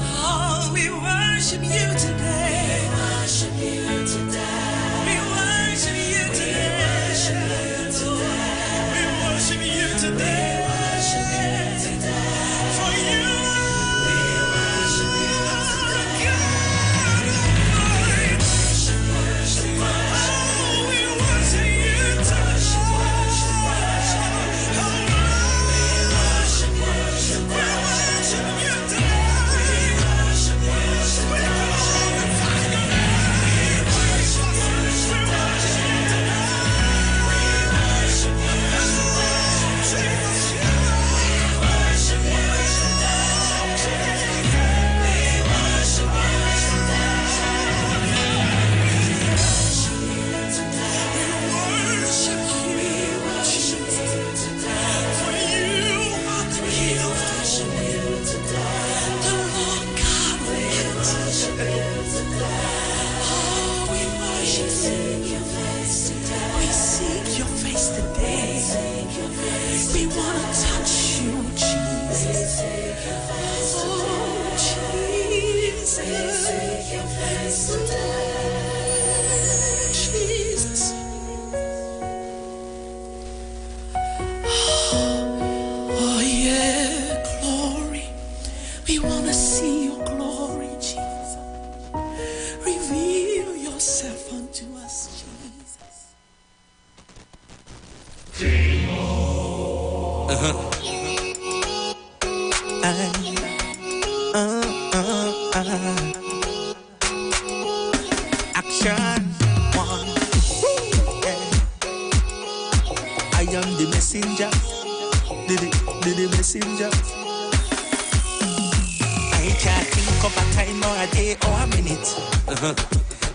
Oh, we worship you today. We worship you today. We worship you today. We worship you today. For you are God Almighty. Oh, we worship you today. We seek your face today. We want to touch you, Jesus. Oh, Jesus. Jesus. Oh, yeah, glory. We want to see your glory, Jesus. Reveal yourself unto us, Jesus. Action one. Yeah. I am the messenger. The messenger. I can't think of a time or a day or a minute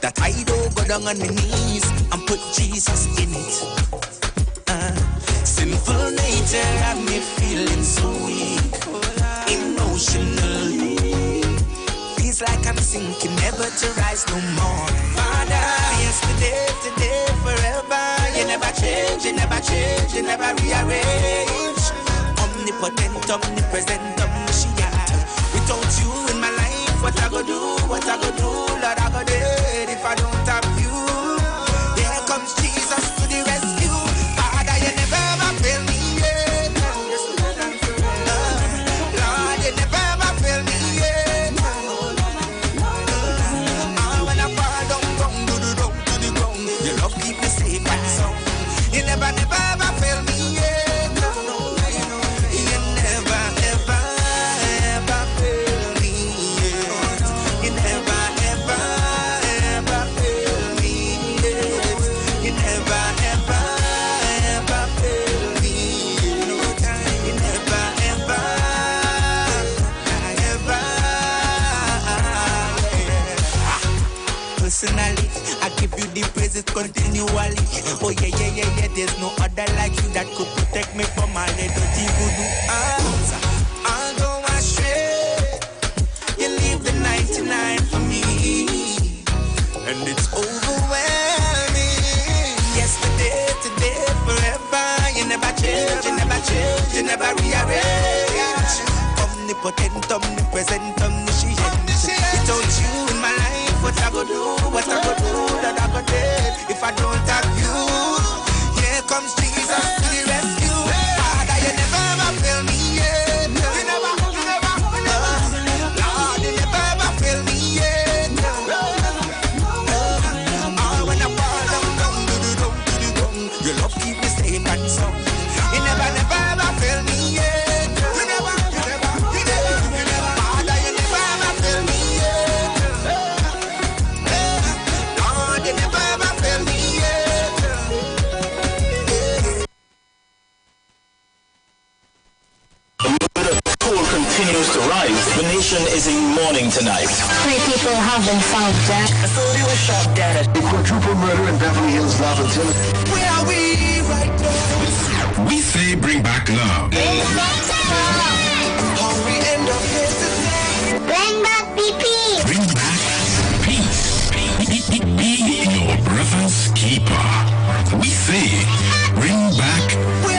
that I don't go down on my knees and put Jesus in it. Sinful nature have me feeling so weak, emotionally. Feels like I'm sinking, never to rise no more. Father, yesterday, today, forever. You never change, you never change, you never rearrange. Omnipotent, omnipresent, omniscient. Without you in my life, what I go do, Lord, I go dead if I don't have you. Here comes Jesus to the rescue. Father, you never ever fail me yet. Lord, you never ever fail me yet. When I fall down to the ground, your love keep me safe and sound. You never ever fail me yet. You never ever fail me yet. You never ever fail me yet. You never ever fail me. No time. You never ever. Personally, I give you the praises continually. Oh yeah, there's no other like you that could protect me from all the dirty voodoo. I'll go astray. You leave the 99 for me, and it's overwhelming. Yesterday, today, forever. You never change, you never change, you never rearrange. Omnipotent, omnipresent, omniscient. Without you in my life, what I go do, Lord, I go dead if I don't have you. Here comes Jesus to the rescue. Father, you never ever fail me yet. You never, Lord, you never ever fail me yet. When I nation is in mourning tonight. 3 people have been found dead. A soldier was shot dead. A quadruple murder in Beverly Hills, Laventille. Where are we right now? We say bring back love. Bring back love. How we end up here today. Bring back BP. Bring back peace. Be your brother's keeper. We say bring back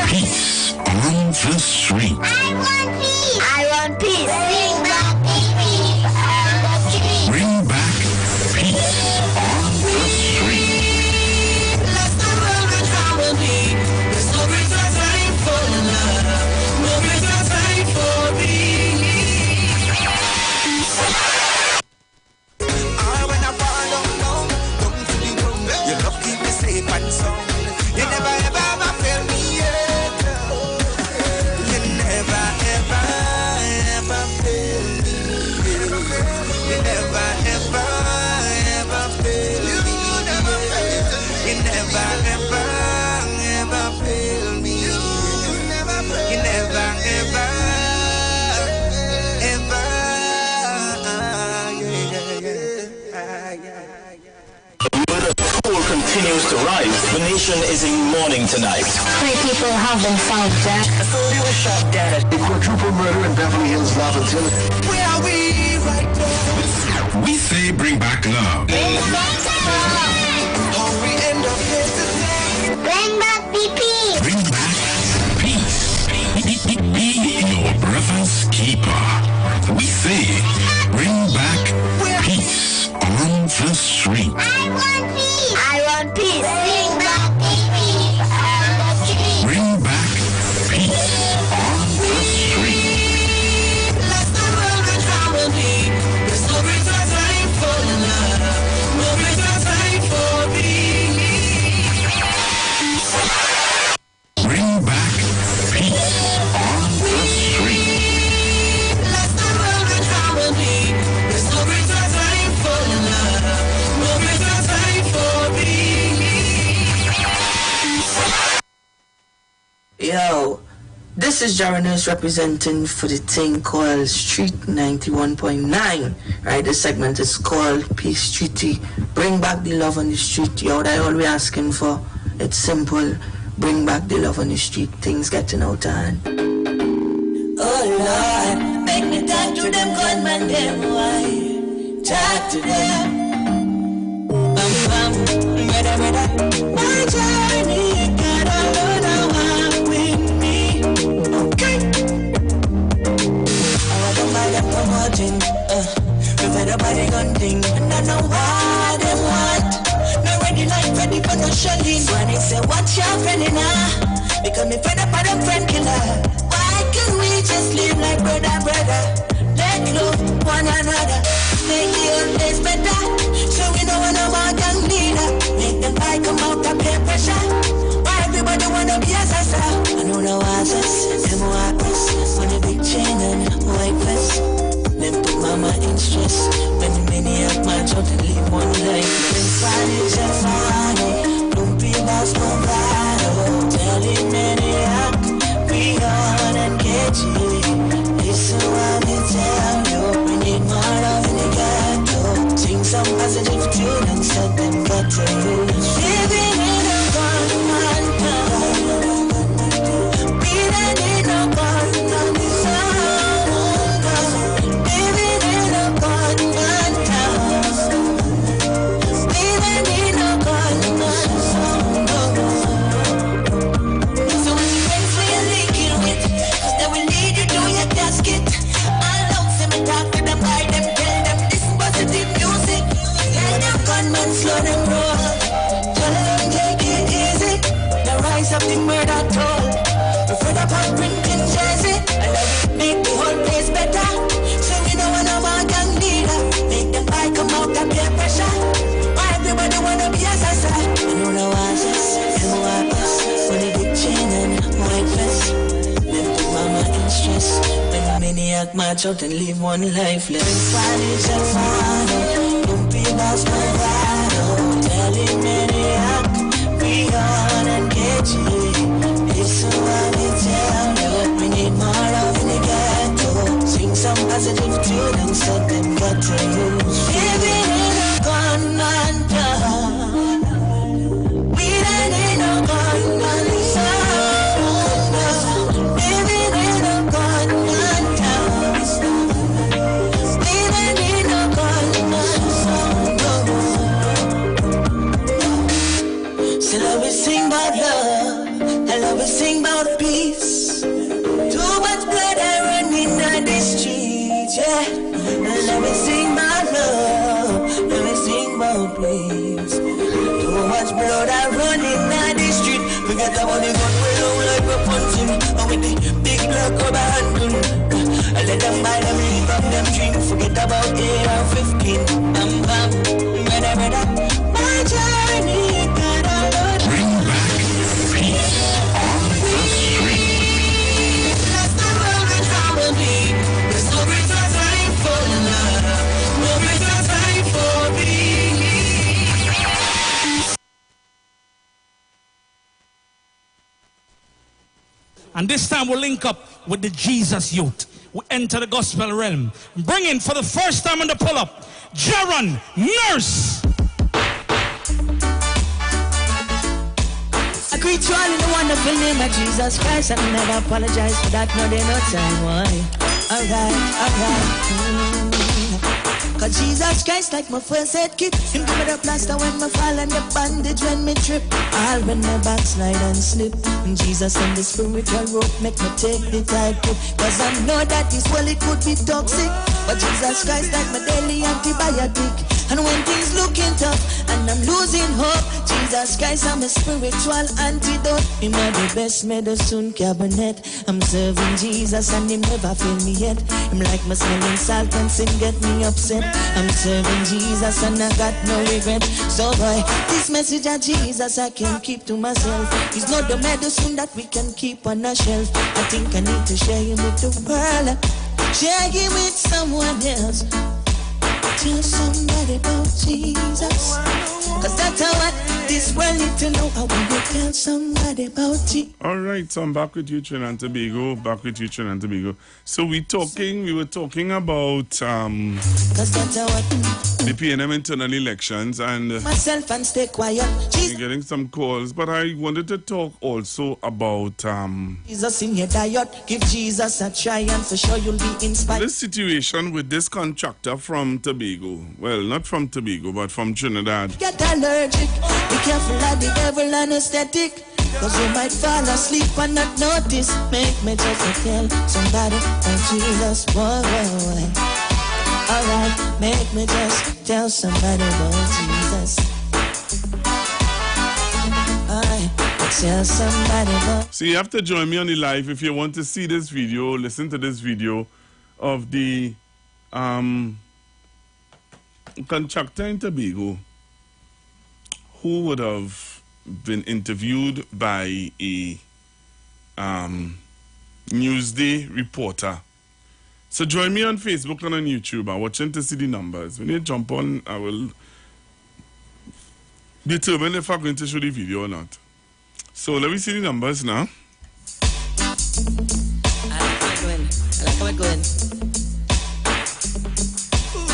peace on the street. I want peace. I want peace. Bring back BP. Bring back peace on the street. Let's not run the harmony. There's no greater time for love. No greater time for peace. When I fall down, come to the ground. Your love keep me safe and sound. You never ever fail me yet. You never ever fail me. You never ever fail me. You never ever fail me. You never Coal continues to rise. The nation is in mourning tonight. 3 people have been found dead. A soldier was shot dead. A quadruple murder in Beverly Hills, Laventille. Where are we right now? We say bring back love. Bring back love. How we end up here today. Bring back BP. Bring back peace. Be your brother's keeper. We say bring back peace on the street. I want peace. I want peace. Bring back BP. Bring back peace on the street. Let's not run the harmony. There's no greater time for love. No greater time for peace. Bring back peace on the street. Let's not run the harmony. There's no greater time for love. No greater time for peace. Yo, this is Jaranus representing for the thing called Street 91.9. Right, this segment is called Peace Treaty. Bring back the love on the street. Yo, that all we're asking for. It's simple. Bring back the love on the street. Things getting out of hand. Oh Lord, make me talk to them gunmen, them why? Talk to them. My journey, God alone, now walk with me. Okay. I don't mind them promoting, we fed up by the gun thing, and I know what they want. No ready like ready for no shelling. When they say what you're feeling now, because me fed up by them friend killer. Why can't we just live like brother? Let love one another. Make the old days better. So we know one of our young leader. Make them fight come out of peer pressure. Why everybody wanna be a sasa? I know the ones, them want us. On a big chain and white vest. Them put mama in stress. When many of my children live one life. Bring Spanish and money. Don't be about no battle. Tell him maniac. We on and get you. Listen what we tell you. We need more love in the ghetto. Sing some positive tune and set them better. Living in a gunman town. We don't need no gunman town. Living in a gunman town. We don't need no gunman town. So many friends we are linking with, 'cause they will lead you to your casket. All out, see me talk to them, buy them, tell them this positive music. Let them gunmen slow them roll. Tell them take it easy. The rise of the murder toll. We're fed up on printing jersey. I love it, make the whole place better. So we know one of our young leader. Make them fight come out of peer pressure. Why everybody wanna be a sasa? I know the ones, them want us. With a big chain and white vest. Them put mama in stress. When maniac march out and live one life less. Bring Spanish and money. Don't be about my battle. Tell him maniac. We on and get you. Listen what we tell you. We need more love in the ghetto. Sing some positive tune and news. Too much blood are running down the street. Forget about the gun, we look like we're punching. And with the big black rubber handle, I let them buy them, leave them, them drink. Forget about AR-15. Brother, my journey got a lot. Bring back peace on the street. That's the world that's our need. There's no greater time for love, no greater time for peace. And this time we'll link up with the Jesus youth. We enter the gospel realm. Bringing for the first time on the pull-up, Jaron Nurse. I greet you all in the wonderful name of Jesus Christ. I never apologize for that, no day, no time. Why? Alright. Cause Jesus Christ like my first aid kit. Him give me the plaster when me fall and the bandage when me trip. All when me backslide and slip. And Jesus and the spiritual rope make me take the tight grip. Cause I know that this world it could be toxic, but Jesus Christ like my daily antibiotic. And when things looking tough and I'm losing hope, Jesus Christ I'm a spiritual antidote. Him are the best medicine cabinet. I'm serving Jesus and him never fail me yet. Him like my smelling salt and sin get me upset. I'm serving Jesus and I got no regret. So boy, this message of Jesus I can keep to myself. It's not the medicine that we can keep on a shelf. I think I need to share him with the world. Share him with someone else. Tell somebody about Jesus. Cause that's what this world need to know. I want to tell somebody about Jesus. Alright, so I'm back with you, Trinidad and Tobago. So we were talking about the PNM internal elections and myself and stay quiet. We're getting some calls, but I wanted to talk also about Jesus in your diet. Give Jesus a try and for sure you'll be inspired. this situation with this contractor from Tobago. Well, not from Tobago, but from Trinidad. Get allergic. Be careful of the devil anesthetic. Cause you might fall asleep and not notice. Make me just tell somebody about Jesus. Whoa, whoa, whoa. Alright, make me just tell somebody about Jesus. Alright, tell somebody about. So you have to join me on the live if you want to see this video, listen to this video of the contractor in Tobago who would have been interviewed by a Newsday reporter. So join me on Facebook and on YouTube. I'm watching to see the numbers. When you jump on, I will determine if I'm going to show the video or not. So let me see the numbers now. I like how it going.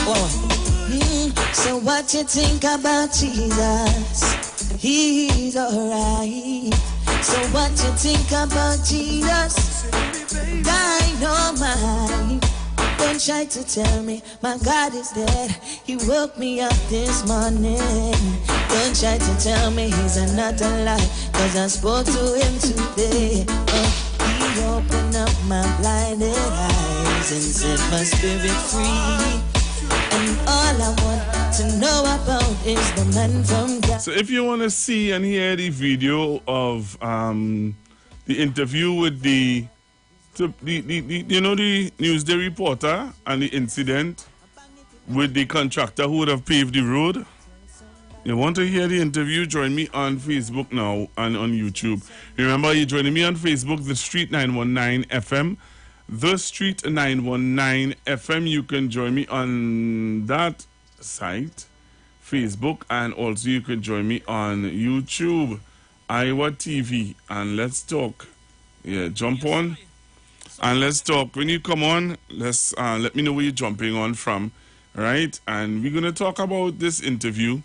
Oh. So what you think about Jesus? He's alright. So what you think about Jesus? Dynamite. Don't try to tell me my God is dead. He woke me up this morning. Don't try to tell me he's not alive, cause I spoke to him today. He opened up my blinded eyes and set my spirit free. And all I want to know about is the man from God. So if you want to see and hear the video of the interview with the Newsday reporter and the incident with the contractor who would have paved the road, you want to hear the interview, join me on Facebook now and on YouTube. Remember, you're joining me on Facebook, The Street 919 FM. The Street 919 FM. You can join me on that site, Facebook, and also you can join me on YouTube, Iwer TV, and let's talk. Yeah, jump on and let's talk. When you come on, let's let me know where you're jumping on from, right? And we're gonna talk about this interview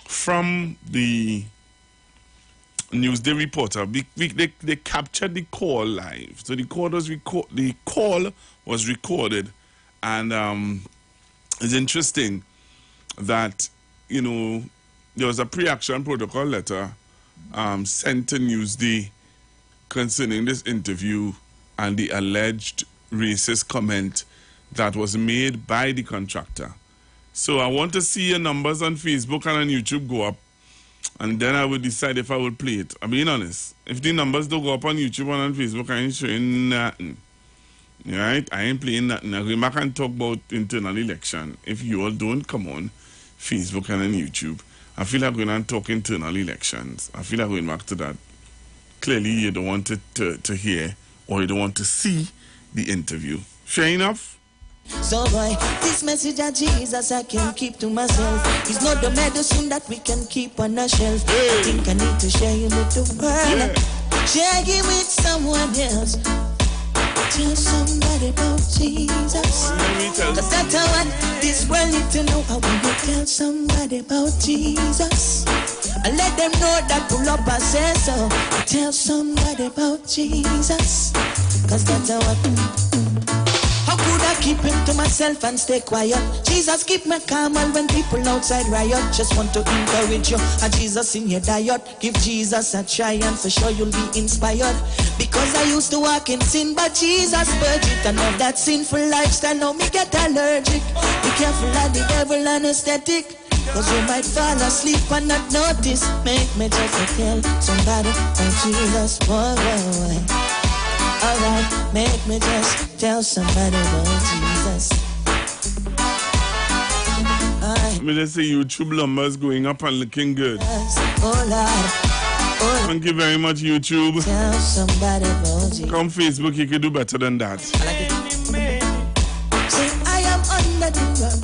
from the Newsday reporter. They captured the call live, so the call was recorded, and it's interesting that there was a pre-action protocol letter sent to Newsday concerning this interview and the alleged racist comment that was made by the contractor. So I want to see your numbers on Facebook and on YouTube go up. And then I will decide if I will play it. I'm being honest. If the numbers don't go up on YouTube and on Facebook, I ain't showing nothing. Right? I ain't playing nothing. I'm back and talk about internal election. If you all don't come on Facebook and on YouTube, I feel like we're going to talk internal elections. I feel like going back to that. Clearly, you don't want to hear or you don't want to see the interview. Fair enough? So boy, this message of Jesus I can keep to myself. It's not the medicine that we can keep on a shelf. I think I need to share it with the world. Share it with someone else. Tell somebody about Jesus. Cause that's what this world need to know. I want to tell somebody about Jesus. I let them know that pull up and say so. Tell somebody about Jesus. Cause that's what. How could I keep him to myself and stay quiet? Jesus keep me calm when people outside riot. Just want to encourage you, a Jesus in your diet. Give Jesus a try and for sure you'll be inspired. Because I used to walk in sin, but Jesus purged it. And of that sinful lifestyle, now me get allergic. Be careful of the devil anesthetic. Cause you might fall asleep and not notice. Make me just tell somebody about Jesus. Boy, boy, boy. Alright, make me just tell somebody about Jesus. Let me just say YouTube numbers going up and looking good. Oh Lord. Thank you very much, YouTube. Tell somebody about Jesus. Come Facebook, you can do better than that. I like it. Say I am under the rock.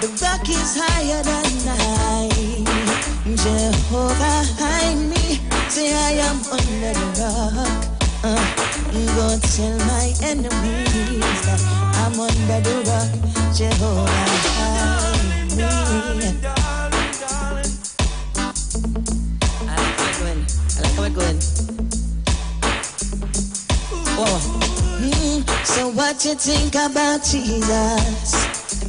The rock is higher than I. Jehovah hide me. Say I am under the rock. Go tell my enemies that I'm under the rock. Jehovah hide me. I like how we're going. So what you think about Jesus?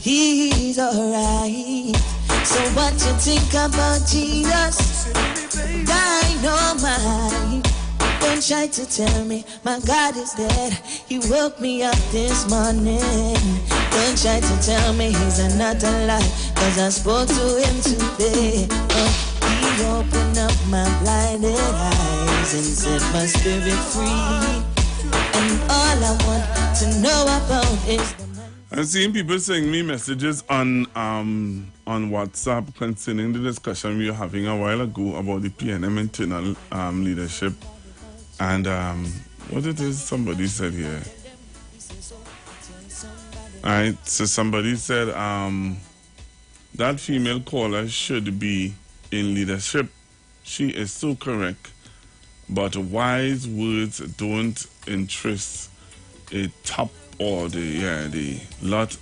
He's alright. So what you think about Jesus? Dynamite. Don't try to tell me my God is dead. He woke me up this morning. Don't try to tell me he's not alive, cause I spoke to him today. He opened up my blinded eyes and set my spirit free. And all I want to know about is I'm seeing people sending me messages on WhatsApp concerning the discussion we were having a while ago about the PNM internal leadership. And what it is somebody said here. Alright, so somebody said that female caller should be in leadership. She is so correct. But wise words don't interest a top or the lot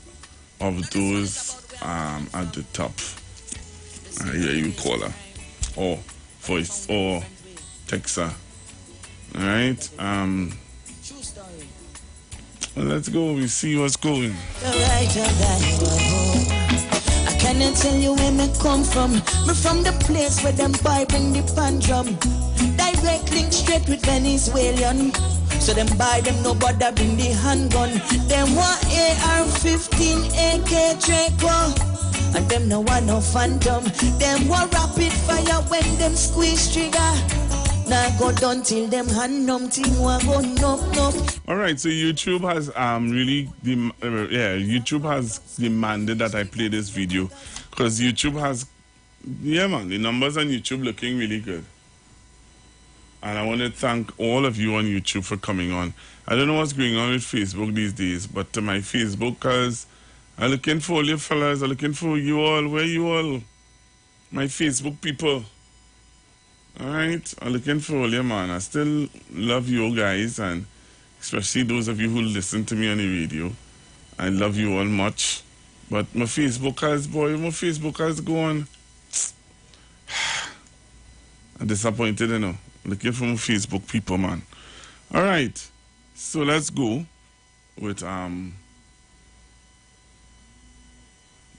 of those at the top. Yeah, you call her. Or voice or text her. Alright, well, let's go, we see what's going. I cannot tell you where me come from. Me from the place where them boy bring the pan drum. Direct link straight with Venezuelan. So them buy them no bother bring the handgun. Them want AR-15 AK Draco. And them no want no phantom. Them want rapid fire when them squeeze trigger. Now go down till them hand numb thing go nope. All right, so YouTube has YouTube has demanded that I play this video because YouTube has the numbers on YouTube looking really good. And I want to thank all of you on YouTube for coming on. I don't know what's going on with Facebook these days, but to my Facebookers, I'm looking for all you fellas, I'm looking for you all. Where you all? My Facebook people. Alright, I'm looking for all you, man. I still love you guys, and especially those of you who listen to me on the radio. I love you all much. But my Facebookers, boy, my Facebookers going. I'm disappointed, you know. Looking for my Facebook people, man. Alright, so let's go with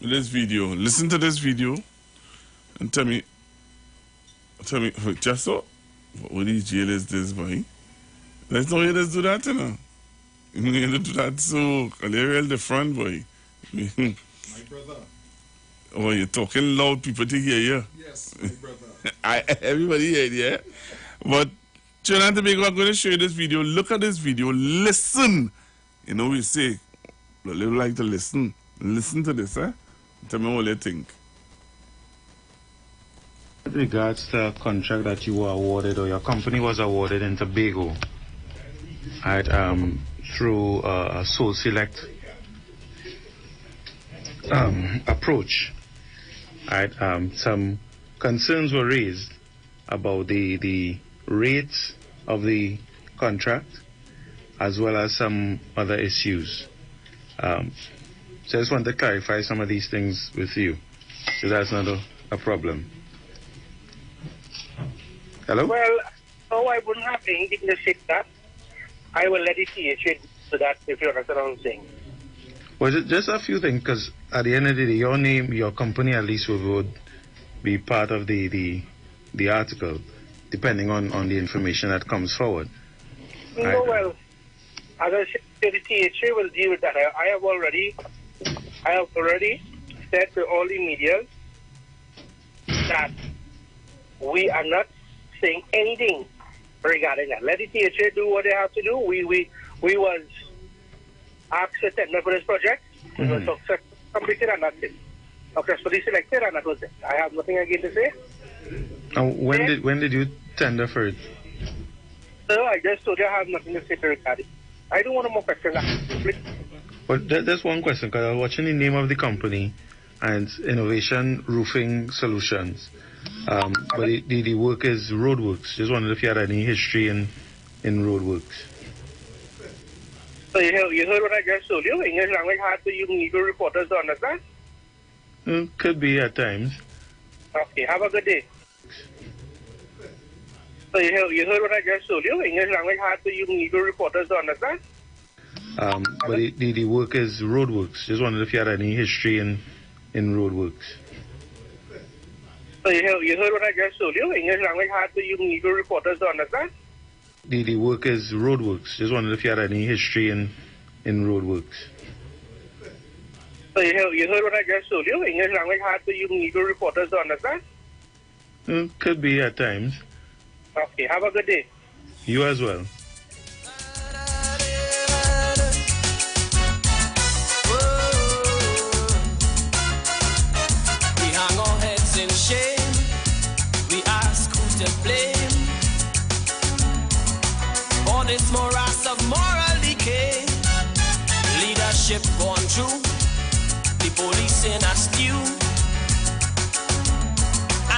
this video. Listen to this video and tell me, just so, what is jail is this, boy? Let's not hear this do that, you know. You hear to do that, so, a little different, boy. My brother. Oh, you're talking loud, people to hear you. Yes, my brother. Everybody heard, yeah? But Trinidad and Tobago, I'm going to show you this video. Look at this video. Listen. You know, we say, we like to listen. Listen to this, eh? Tell me what you think. With regards to a contract that you were awarded or your company was awarded in Tobago, through a sole select approach, some concerns were raised about the rates of the contract as well as some other issues. So I just want to clarify some of these things with you, so that's not a problem. Hello? Well, I wouldn't have anything to say that. I will let it see it so that if you understand what I'm saying. Well, just a few things, because at the end of the day, your name, your company at least would be part of the article, depending on the information that comes forward. No, well, as I said, the THA will deal with that. I have already said to all the media that we are not saying anything regarding that. Let the THA do what they have to do. We was asked to tender for this project. We were successfully completed, and that's it. Successfully selected, and that was it. I have nothing again to say. When did you tender for it? So I just told you I have nothing to say to regard it. I don't want more questions. Well, there's one question, because I was watching the name of the company, and Innovation Roofing Solutions. But the work is roadworks. Just wondered if you had any history in roadworks. So you heard what I just told you? English language hard to you legal reporters to understand? Could be at times. Okay, have a good day. So you heard what I just told you? English language hard to you legal reporters to understand? But the work is roadworks. Just wondered if you had any history in roadworks. So you heard what I just told you? English language hard to you legal reporters to understand? The work is roadworks. Just wondered if you had any history in roadworks. So you heard what I just told you? English language hard to you legal reporters to understand? Could be at times. Okay, have a good day. You as well. We hang our heads in shame. We ask who to blame for this morass of moral decay. Leadership gone through, the police in a stew,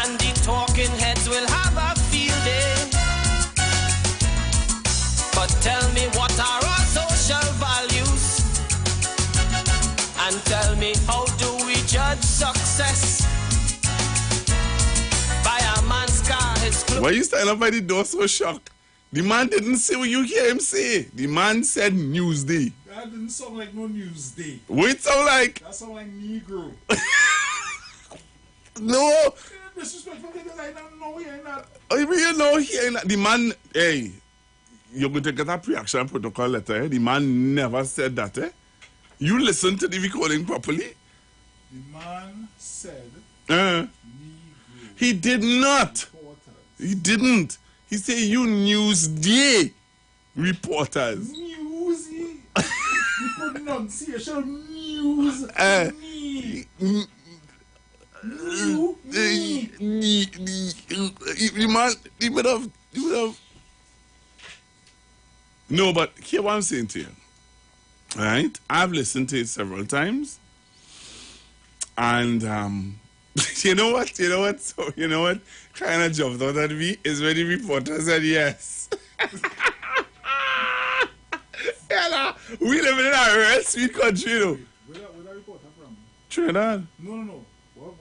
and the talking heads will have a field day. But tell me, what are our social values? And tell me, how do we judge success? By a man's car, his clothes. Why you stand up by the door so shocked? The man didn't say what you hear him say. The man said Newsday. That didn't sound like no Newsday. What it sound like? That sound like Negro. No. Disrespectful because I don't know hearing that. You know hearing that. The man, hey, you're going to get a pre-action protocol letter, eh? The man never said that, eh? You listen to the recording properly? The man said he did not. He didn't. He said you Newsday reporters. Newsy. The pronunciation news. The man, he would have. No, but hear what I'm saying to you. Right? I've listened to it several times. And you know what? So you know what kind of jumped out at me is when the reporter said yes. Yeah, we live in a real sweet country, you know. Where that reporter from? Trinidad. No. What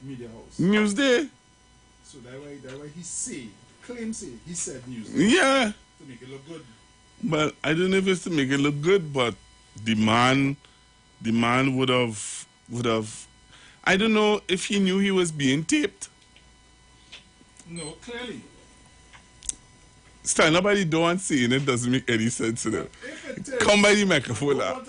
media house? Newsday. So that way he said Newsday. Yeah. To make it look good. Well, I don't know if it's to make it look good, but the man would have. I don't know if he knew he was being taped. No, clearly. Stand up by the door and saying it doesn't make any sense to them. Come by the microphone now.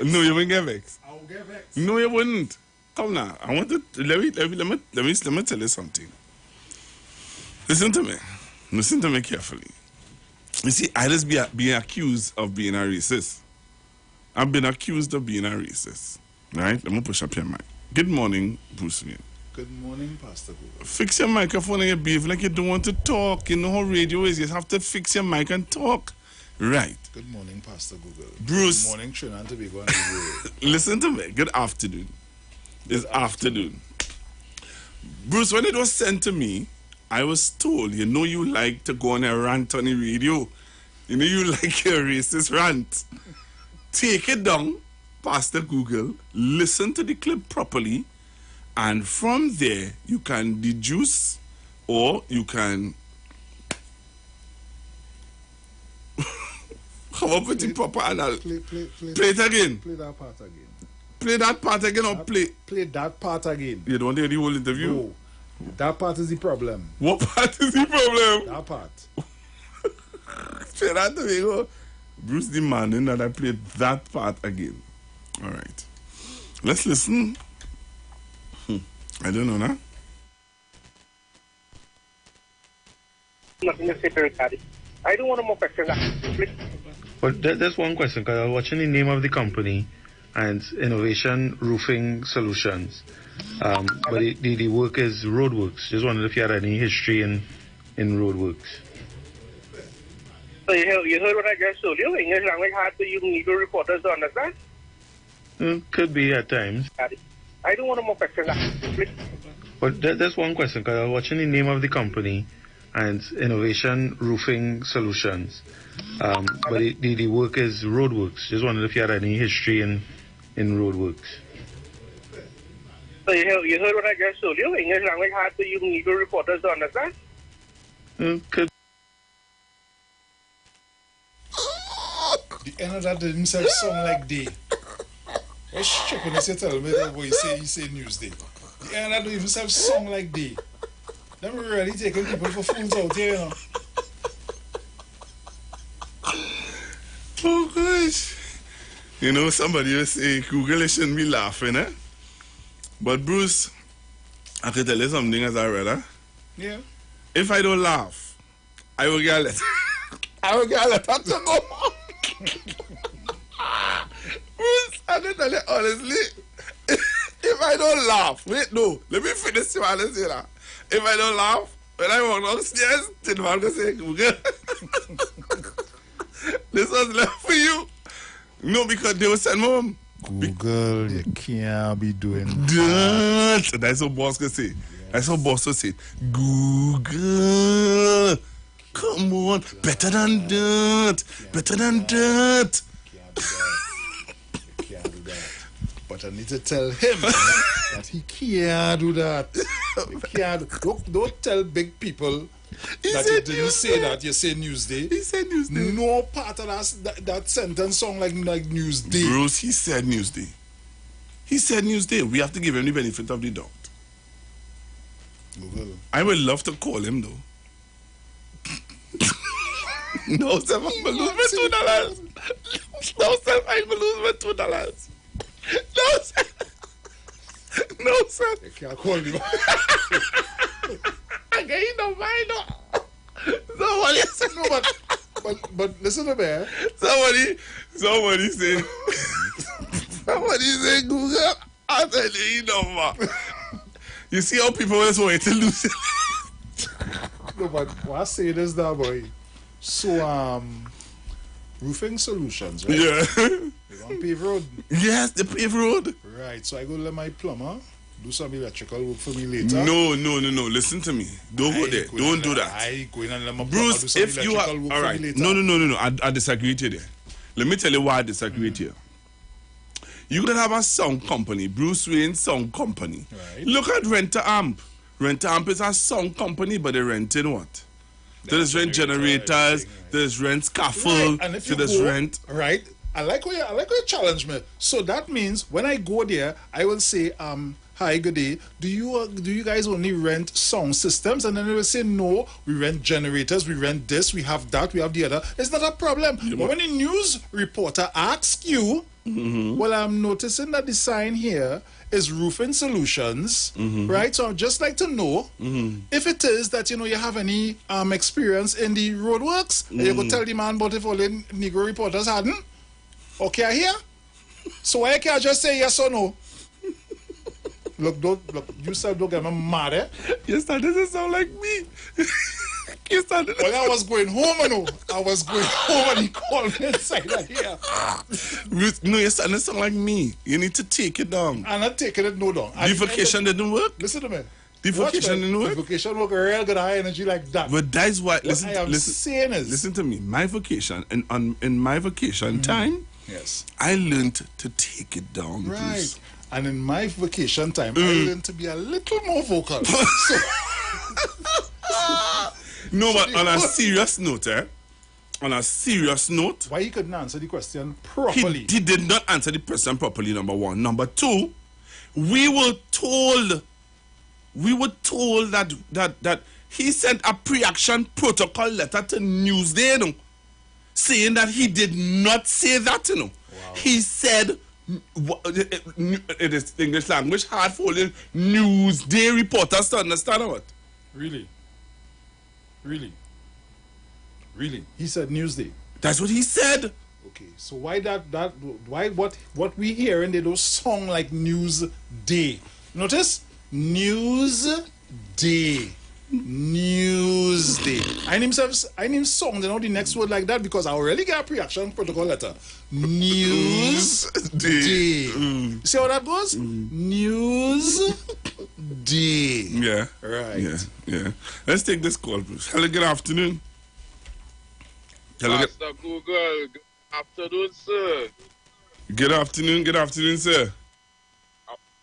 No, you won't get vexed. I will get vexed. No, you wouldn't. Come now. I want to let me tell you something. Listen to me. Listen to me carefully. You see, I just being accused of being a racist. I've been accused of being a racist. Right? Let me push up your mic. Good morning, Bruce Wayne. Good morning, Pastor Google. Fix your microphone and you behave like you don't want to talk. You know how radio is. You have to fix your mic and talk. Right. Good morning, Pastor Google. Bruce. Good morning, Trinidad and Tobago. Listen to me. Good afternoon. It's afternoon. Bruce, when it was sent to me, I was told, you know you like to go on a rant on the radio. You know you like your racist rant. Take it down, Pastor Google, listen to the clip properly, and from there you can deduce or you can come up with the proper analysis. Play it again. Play that part again. Play that part again or play that part again. You don't hear the whole interview? No. That part is the problem. What part is the problem? That part. Say that to me, go. Bruce demanding that I play that part again. All right. Let's listen. I don't know now. Nothing to say to Ricardo. I don't want to more questions. But there's one question, because I was watching the name of the company, and Innovation Roofing Solutions. But the work is roadworks. Just wondered if you had any history in roadworks. So you heard what I just told you? English language hard for you legal reporters to understand? Could be at times. I don't want to more questions. But there's one question, because I was watching the name of the company, and Innovation Roofing Solutions. But the work is roadworks. Just wondered if you had any history in roadworks. So you heard what I just told you? English language hard for you legal reporters to understand? Could. The end of that did himself sound like day. What's tripping is you tell me that boy he say Newsday. The end of that himself sound like day. Them really taking people for fools out here, you know. Oh gosh. You know, somebody will say Google shouldn't be laughing, eh? But Bruce, I can tell you something as I read, huh? Yeah. If I don't laugh, I will get a letter. I will get a letter to go. Bruce, I can tell you honestly, if I don't laugh, wait, no, let me finish what I say that. If I don't laugh, when I walk downstairs, Tinman can say, Google, this was left for you. No, because they will send mom. Google, you can't be doing that. That's what boss can say. Yes. That's what boss will say. Google, come on, better than that. Better than that. You can't do that. But I need to tell him that he can't do that. You can't. Don't tell big people that you didn't say that. You say Newsday. He said Newsday. No part of that sentence sound like Newsday. Bruce, he said Newsday. He said Newsday. We have to give him the benefit of the doubt. Google. I would love to call him though. No, sir, I'm going to lose my $2. No, sir, I'm going to lose my $2. No, sir. No, sir. You can't call him. Again, you don't mind. Somebody said, no, but listen to me. Somebody said, Google, I said, you know, you see how people just wait to lose it. No, but what I say this now, boy. So, roofing solutions, right? Yeah. They want pave road. Yes, the pave road. Right, so I go let my plumber do some electrical work for me later. No. Listen to me. Don't go there. Don't do that. I go in and let my Bruce, do some if you are work all right. for me later. No. I disagree with you there. Let me tell you why I disagree with you. You could have a sound company, Bruce Wayne Sound Company. Right. Look at Renter Amp. Renter Amp is a sound company, but they're renting what? There's rent generators. There's rent scaffold. Right. And if there's you go, rent. Right. I like how you challenge me. So that means when I go there, I will say, hi, good day. Do you guys only rent sound systems? And then they will say, no, we rent generators, we rent this, we have that, we have the other. It's not a problem. But when the news reporter asks you, well, I'm noticing that the sign here is roofing solutions, right? So I'd just like to know if it is that, you have any experience in the roadworks. And you go tell the man about if all the Negro reporters hadn't. Okay, I hear. So why can't I just say yes or no? Look, you said don't get me mad, eh? You started to sound like me. You started. Well, I was going home, I was going home and he called me inside of here. No, you're starting to sound like me. You need to take it down. I'm not taking it no down. Devocation didn't work? Listen to me. Devocation didn't work? Devocation work real good high energy like that. But that's why, listen to me. My vocation, in my vocation time, yes, I learned to take it down. Right. Bruce. And in my vacation time, I learned to be a little more vocal. No, but on a serious note, on a serious note... Why he couldn't answer the question properly? He did not answer the question properly, number one. Number two, we were told that he sent a pre-action protocol letter to Newsday, saying that he did not say that, Wow. He said... It is English language hard for Newsday reporters to understand what? Really? He said Newsday. That's what he said. Okay, so why what we hear and they don't sound like Newsday. Notice? Newsday. I name songs and all the next word like that because I already got a pre-action protocol letter. Newsday. See how that goes? Newsday. Yeah. Right. Yeah. Let's take this call, Bruce. Hello, good afternoon. Hello, Master Google, good afternoon, sir. Good afternoon, sir.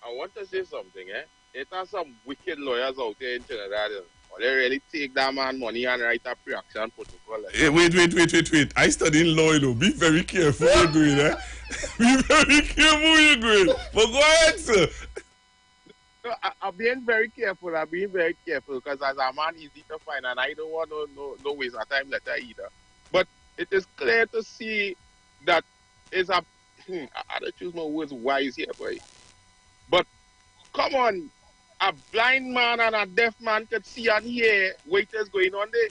I want to say something, It has some wicked lawyers out there in Trinidad. They really take that man money and write a pre-action protocol. Hey, wait. I study law, Be very careful where you're going, Be very careful where you're going. But go ahead, sir. No, I'm being very careful. Because as a man, easy to find, and I don't want no waste of time letter either. But it is clear to see that is a... I don't choose my words wise here, boy. But come on. A blind man and a deaf man could see and hear what is going on there.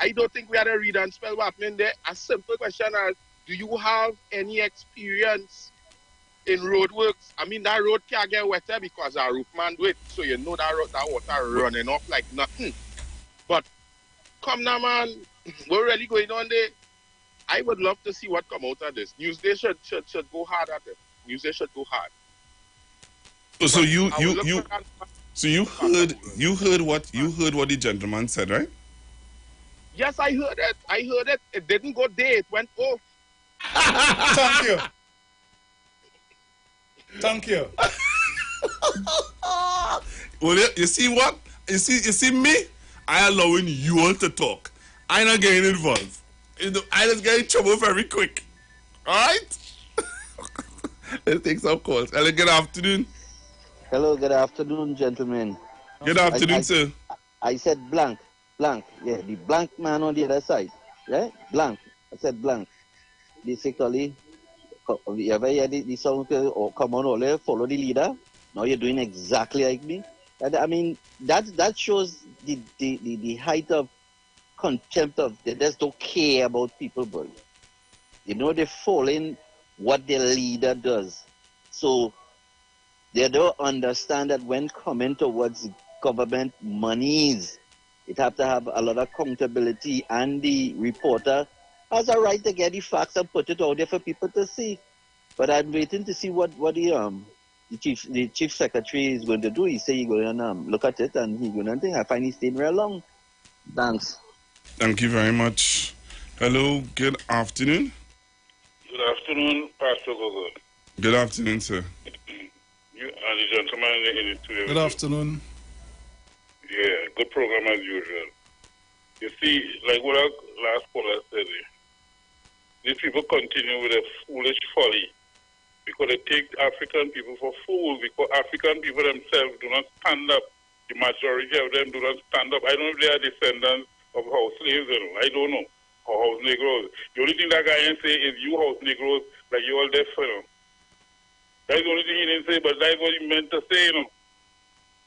I don't think we had to read and spell what's happening there. A simple question is, do you have any experience in road works? I mean, that road can't get wetter because our roof man do it. So you know that water running off like nothing. But come now, man, what's really going on there? I would love to see what come out of this. Newsday should go hard at it. Newsday should go hard. So you heard what the gentleman said, right? Yes, I heard it. It didn't go there. It went off. Thank you. Well, you see what? You see me? I allowing you all to talk. I not getting involved. I just get in trouble very quick. All right? Let's take some calls. Hello, good afternoon. Hello, good afternoon, gentlemen. Good afternoon, sir. I said blank. Yeah, the blank man on the other side. Yeah, blank. I said blank. Basically, you ever hear the song or come on, Ole, follow the leader? Now you're doing exactly like me. I mean, that shows the height of contempt of they just don't care about people, boy. They're following what their leader does. So they don't understand that when coming towards government monies, it have to have a lot of accountability, and the reporter has a right to get the facts and put it out there for people to see. But I'm waiting to see what the chief secretary is going to do. He say he's going to look at it and he's going to think. I find he's staying real long. Thanks. Thank you very much. Hello, good afternoon. Good afternoon, Pastor Gogo. Good afternoon, sir. You and the gentleman in the studio. Good afternoon. Yeah, good program as usual. You see, like what our last caller said, these people continue with a foolish folly because they take African people for fools, because African people themselves do not stand up. The majority of them do not stand up. I don't know if they are descendants of house slaves, I don't know, or house Negroes. The only thing that guy can say is you house Negroes, like you all deaf, That's the only thing he didn't say, but that's what he meant to say,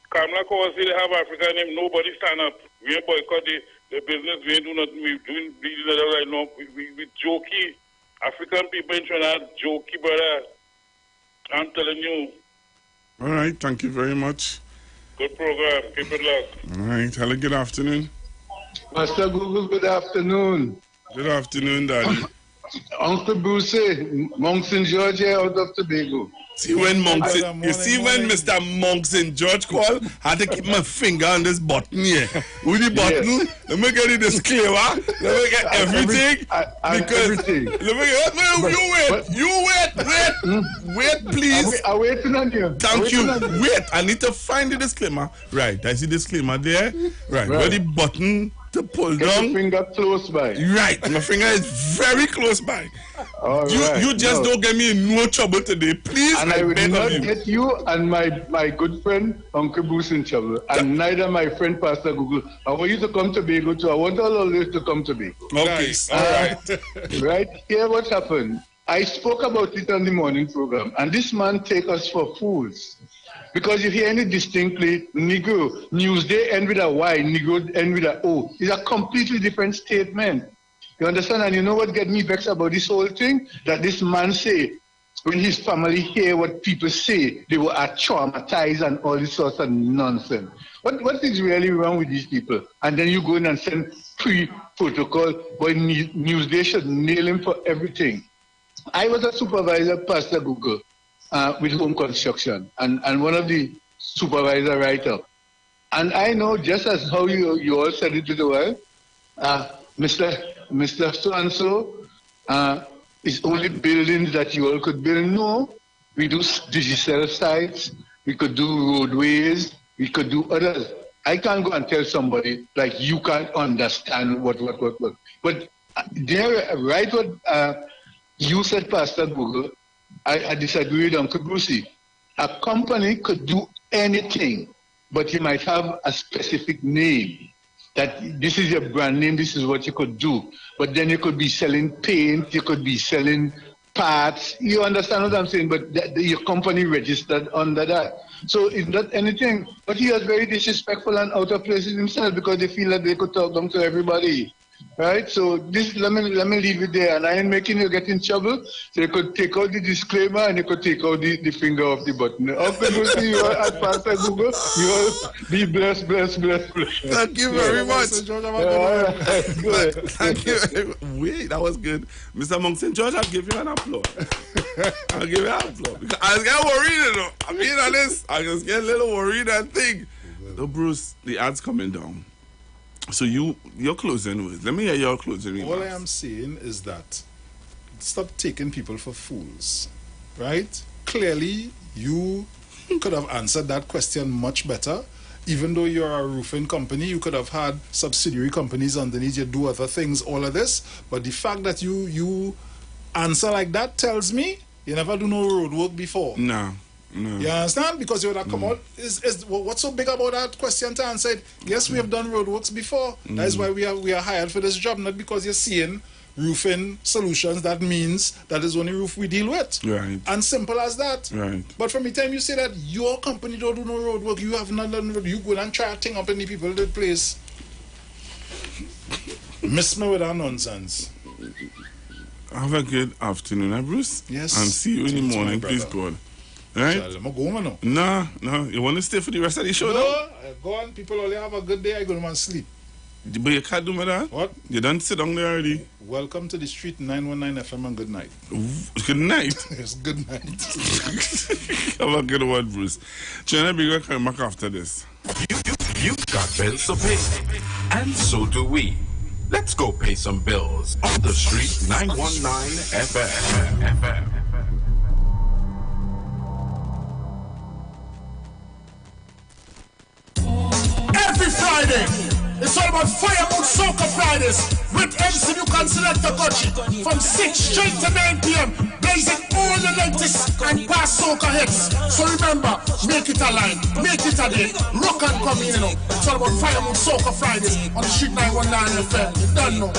Kamala Kaur say they have African name, nobody stand up. We ain't boycott the business, we ain't do nothing, we doing business right now. We jokey. African people in Trinidad, jokey, brother. I'm telling you. All right, thank you very much. Good program. Keep it locked. All right, hello, good afternoon. Master Google, good afternoon. Good afternoon, Daddy. Uncle Bruce, Monks in Georgia out of Tobago. See when Monks, you see when Mr. Monks in George called, I had to keep my finger on this button here. With the button, let me get the disclaimer, let me get everything. Because, let me get, you wait, please. I'm waiting on you. Thank you. Wait, I need to find the disclaimer. Right, I see the disclaimer there. Right, where the button to pull down. Your finger close by. Right, my finger is very close by. You just don't get me in no trouble today, please. And I will not get you and my good friend Uncle Bruce in trouble, and neither my friend Pastor Google. I want you to come to Tobago too. I want all of you to come to Tobago. Okay, all right. Right here, what happened? I spoke about it on the morning program, and this man take us for fools. Because if you hear it distinctly, Negro, Newsday end with a Y, Negro end with a O. It's a completely different statement. You understand? And you know what get me vexed about this whole thing? That this man say, when his family hear what people say, they were traumatized and all this sorts of nonsense. What is really wrong with these people? And then you go in and send pre-protocol, but Newsday should nail him for everything. I was a supervisor, Pastor Google, with home construction, and one of the supervisor write-up. And I know, just as how you all said it to the world, Mr. So-and-so, it's only buildings that you all could build. No, we do digital sites, we could do roadways, we could do others. I can't go and tell somebody, like, you can't understand what. But there, right what you said, Pastor Google, I disagree with Uncle Brucey. A company could do anything, but you might have a specific name. That this is your brand name, this is what you could do. But then you could be selling paint, you could be selling parts. You understand what I'm saying? But your company registered under that. So it's not anything. But he was very disrespectful and out of place himself because they feel that they could talk down to everybody. Right? So this let me leave it there. And I ain't making you get in trouble. So you could take out the disclaimer and you could take out the finger off the button. Uncle Lucy, you are at Pastor Google. You all be blessed. Thank you very much. Thank you. Wait, that was good. Mr. Monk St. George, I'll give you an applause. I'll give you an applause. Because I was getting worried, you know. I'm being honest. I was getting a little worried and think. So, Bruce, the ad's coming down. So your closing words. Let me hear your closing remarks. All I am saying is that stop taking people for fools, right? Clearly, you could have answered that question much better. Even though you're a roofing company, you could have had subsidiary companies underneath you do other things, all of this. But the fact that you answer like that tells me you never do no road work before. No. You understand? Because you would have come out. What's so big about that question to answer it? Yes, we have done roadworks before. That is why we are hired for this job, not because you're seeing roofing solutions. That means that is the only roof we deal with. Right. And simple as that. Right. But from the time you say that your company don't do no roadwork, you have not done road, you go and try to thing up any people in the place. Miss me with that nonsense. Have a good afternoon, Bruce. Yes. And see you in the morning, please, God. Right? No. You want to stay for the rest of the show? No, go on. People only have a good day. I go to sleep. But you can't do me that? What? You don't sit down there already? Welcome to the street 919 FM and good night. Good night? Yes, good night. Have a good one, Bruce. China be going to come back after this. You've got bills to pay. And so do we. Let's go pay some bills on the street 919 FM. Every Friday, It's all about Firewood Soca Fridays with MC Duke and Selector Kochi from 6 straight to 9 p.m. blazing all the latest and past soca hits. So remember, make it a line, make it a day, rock and come in, you know. It's all about Firewood Soca Fridays on the Street 919 FM. You don't know.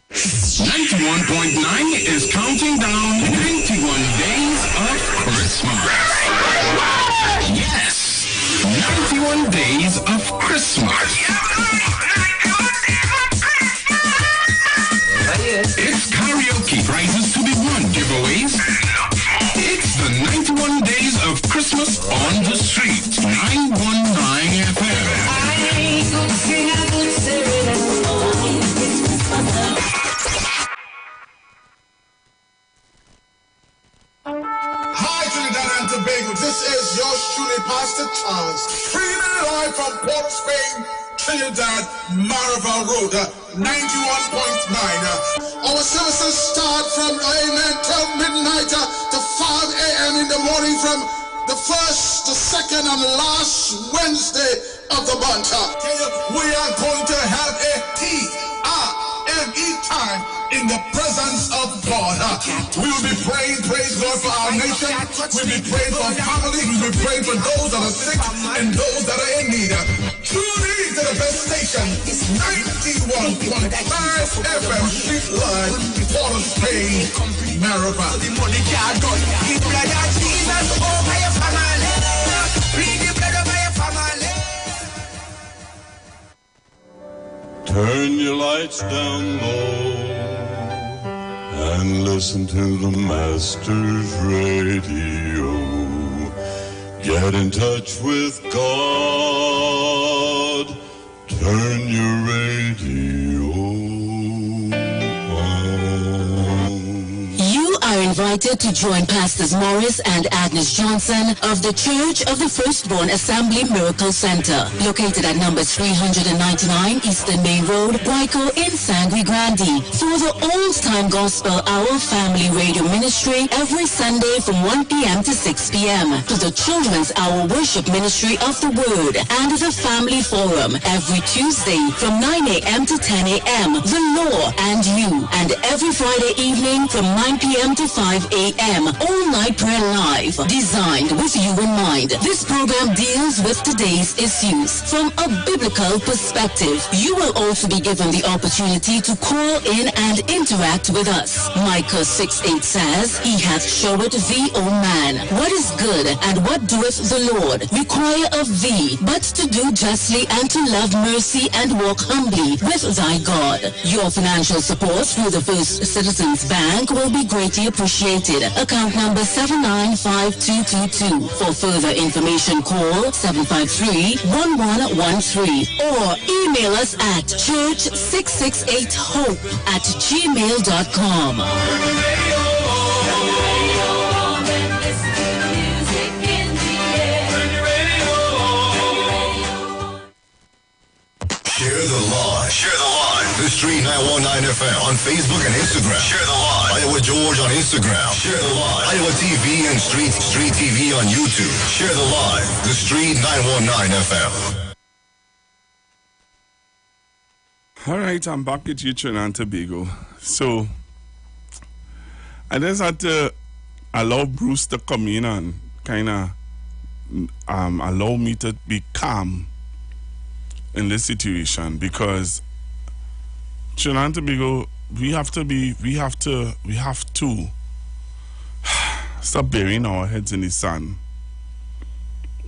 91.9 is counting down 91 days of Christmas. Yes, 91 days of Christmas. It's karaoke, prizes to be won, giveaways. It's the 91 days of Christmas on the street. 919 FM. I could sing, I could say that it's Christmas. Hi, Trinidad and Tobago. This is yours truly, Pastor Charles. Streaming live from Port Spain, Trinidad, Marava Road, 91.9. Our services start from 12 midnight to 5 a.m. in the morning from the first, the second, and last Wednesday of the month. We are going to have a T-R-M-E time in the presence of God. We will be praying, praise God, for our nation. We'll be praying for families. We'll be praying for those that are sick and those that are in need. Tune in to the best station. It's 91.5 FM Street Live, Port of Spain, Marava. The money can't go. Give blood of Jesus over your family. Plead the blood over your family. Turn your lights down low and listen to the Master's radio. Get in touch with God. Turn your radio on. You are invited to join Pastors Morris and Agnes Johnson of the Church of the Firstborn Assembly Miracle Center, located at number 399 Eastern Main Road, Guayco in Sangre Grande, for the Old Time Gospel Hour Family Radio Ministry every Sunday from 1 p.m. to 6 p.m. to the Children's Hour Worship Ministry of the Word and the Family Forum every Tuesday from 9 a.m. to 10 a.m. The Law and You, and every Friday evening from 9 p.m. to 5 a.m. All Night Prayer Live, designed with you in mind. This program deals with today's issues from a biblical perspective. You will also be given the opportunity to call in and interact with us. Micah 6:8 says, He hath showed thee, O man, what is good, and what doeth the Lord require of thee, but to do justly and to love mercy and walk humbly with thy God. Your financial support through the First Citizens Bank will be greatly appreciated. Account number 795222. For further information, call 753-1113 or email us at church668hope@gmail.com. Share the live. Share the live. The Street 919 FM on Facebook and Instagram. Share the live. Iowa George on Instagram. Share the live. Iowa TV and Street TV on YouTube. Share the live. The Street 919 FM. All right, I'm back at you, Trinidad and Tobago. So, I just had to allow Bruce to come in and kind of allow me to be calm in this situation, because Trinidad and Tobago, we have to stop burying our heads in the sand.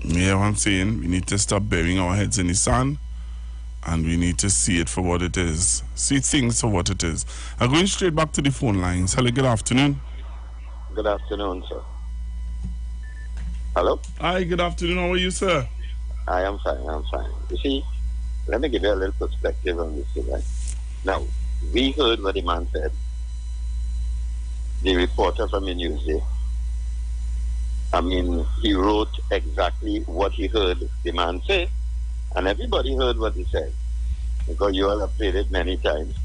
You know what I'm saying? We need to stop burying our heads in the sand, and we need to see it for what it is. See things for what it is. I'm going straight back to the phone lines. Hello, good afternoon. Good afternoon, sir. Hello? Hi, good afternoon. How are you, sir? I am fine, You see, let me give you a little perspective on this thing, right? Now, we heard what the man said. The reporter from the Newsday. I mean, he wrote exactly what he heard the man say, and everybody heard what he said, because you all have played it many times.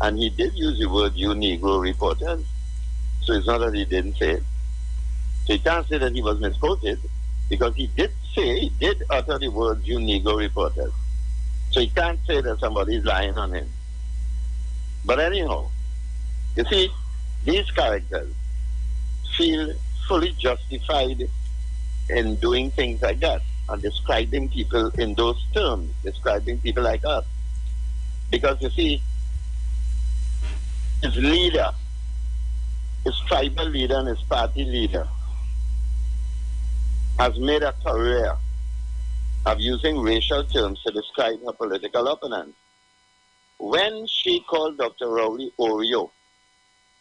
And he did use the word, you Negro reporters, so it's not that he didn't say it. So you can't say that he was misquoted. Because he did utter the words, "you Negro reporters." So he can't say that somebody is lying on him. But anyhow, you see, these characters feel fully justified in doing things like that and describing people in those terms, describing people like us. Because you see, his leader, his tribal leader and his party leader has made a career of using racial terms to describe her political opponents. When she called Dr. Rowley Oreo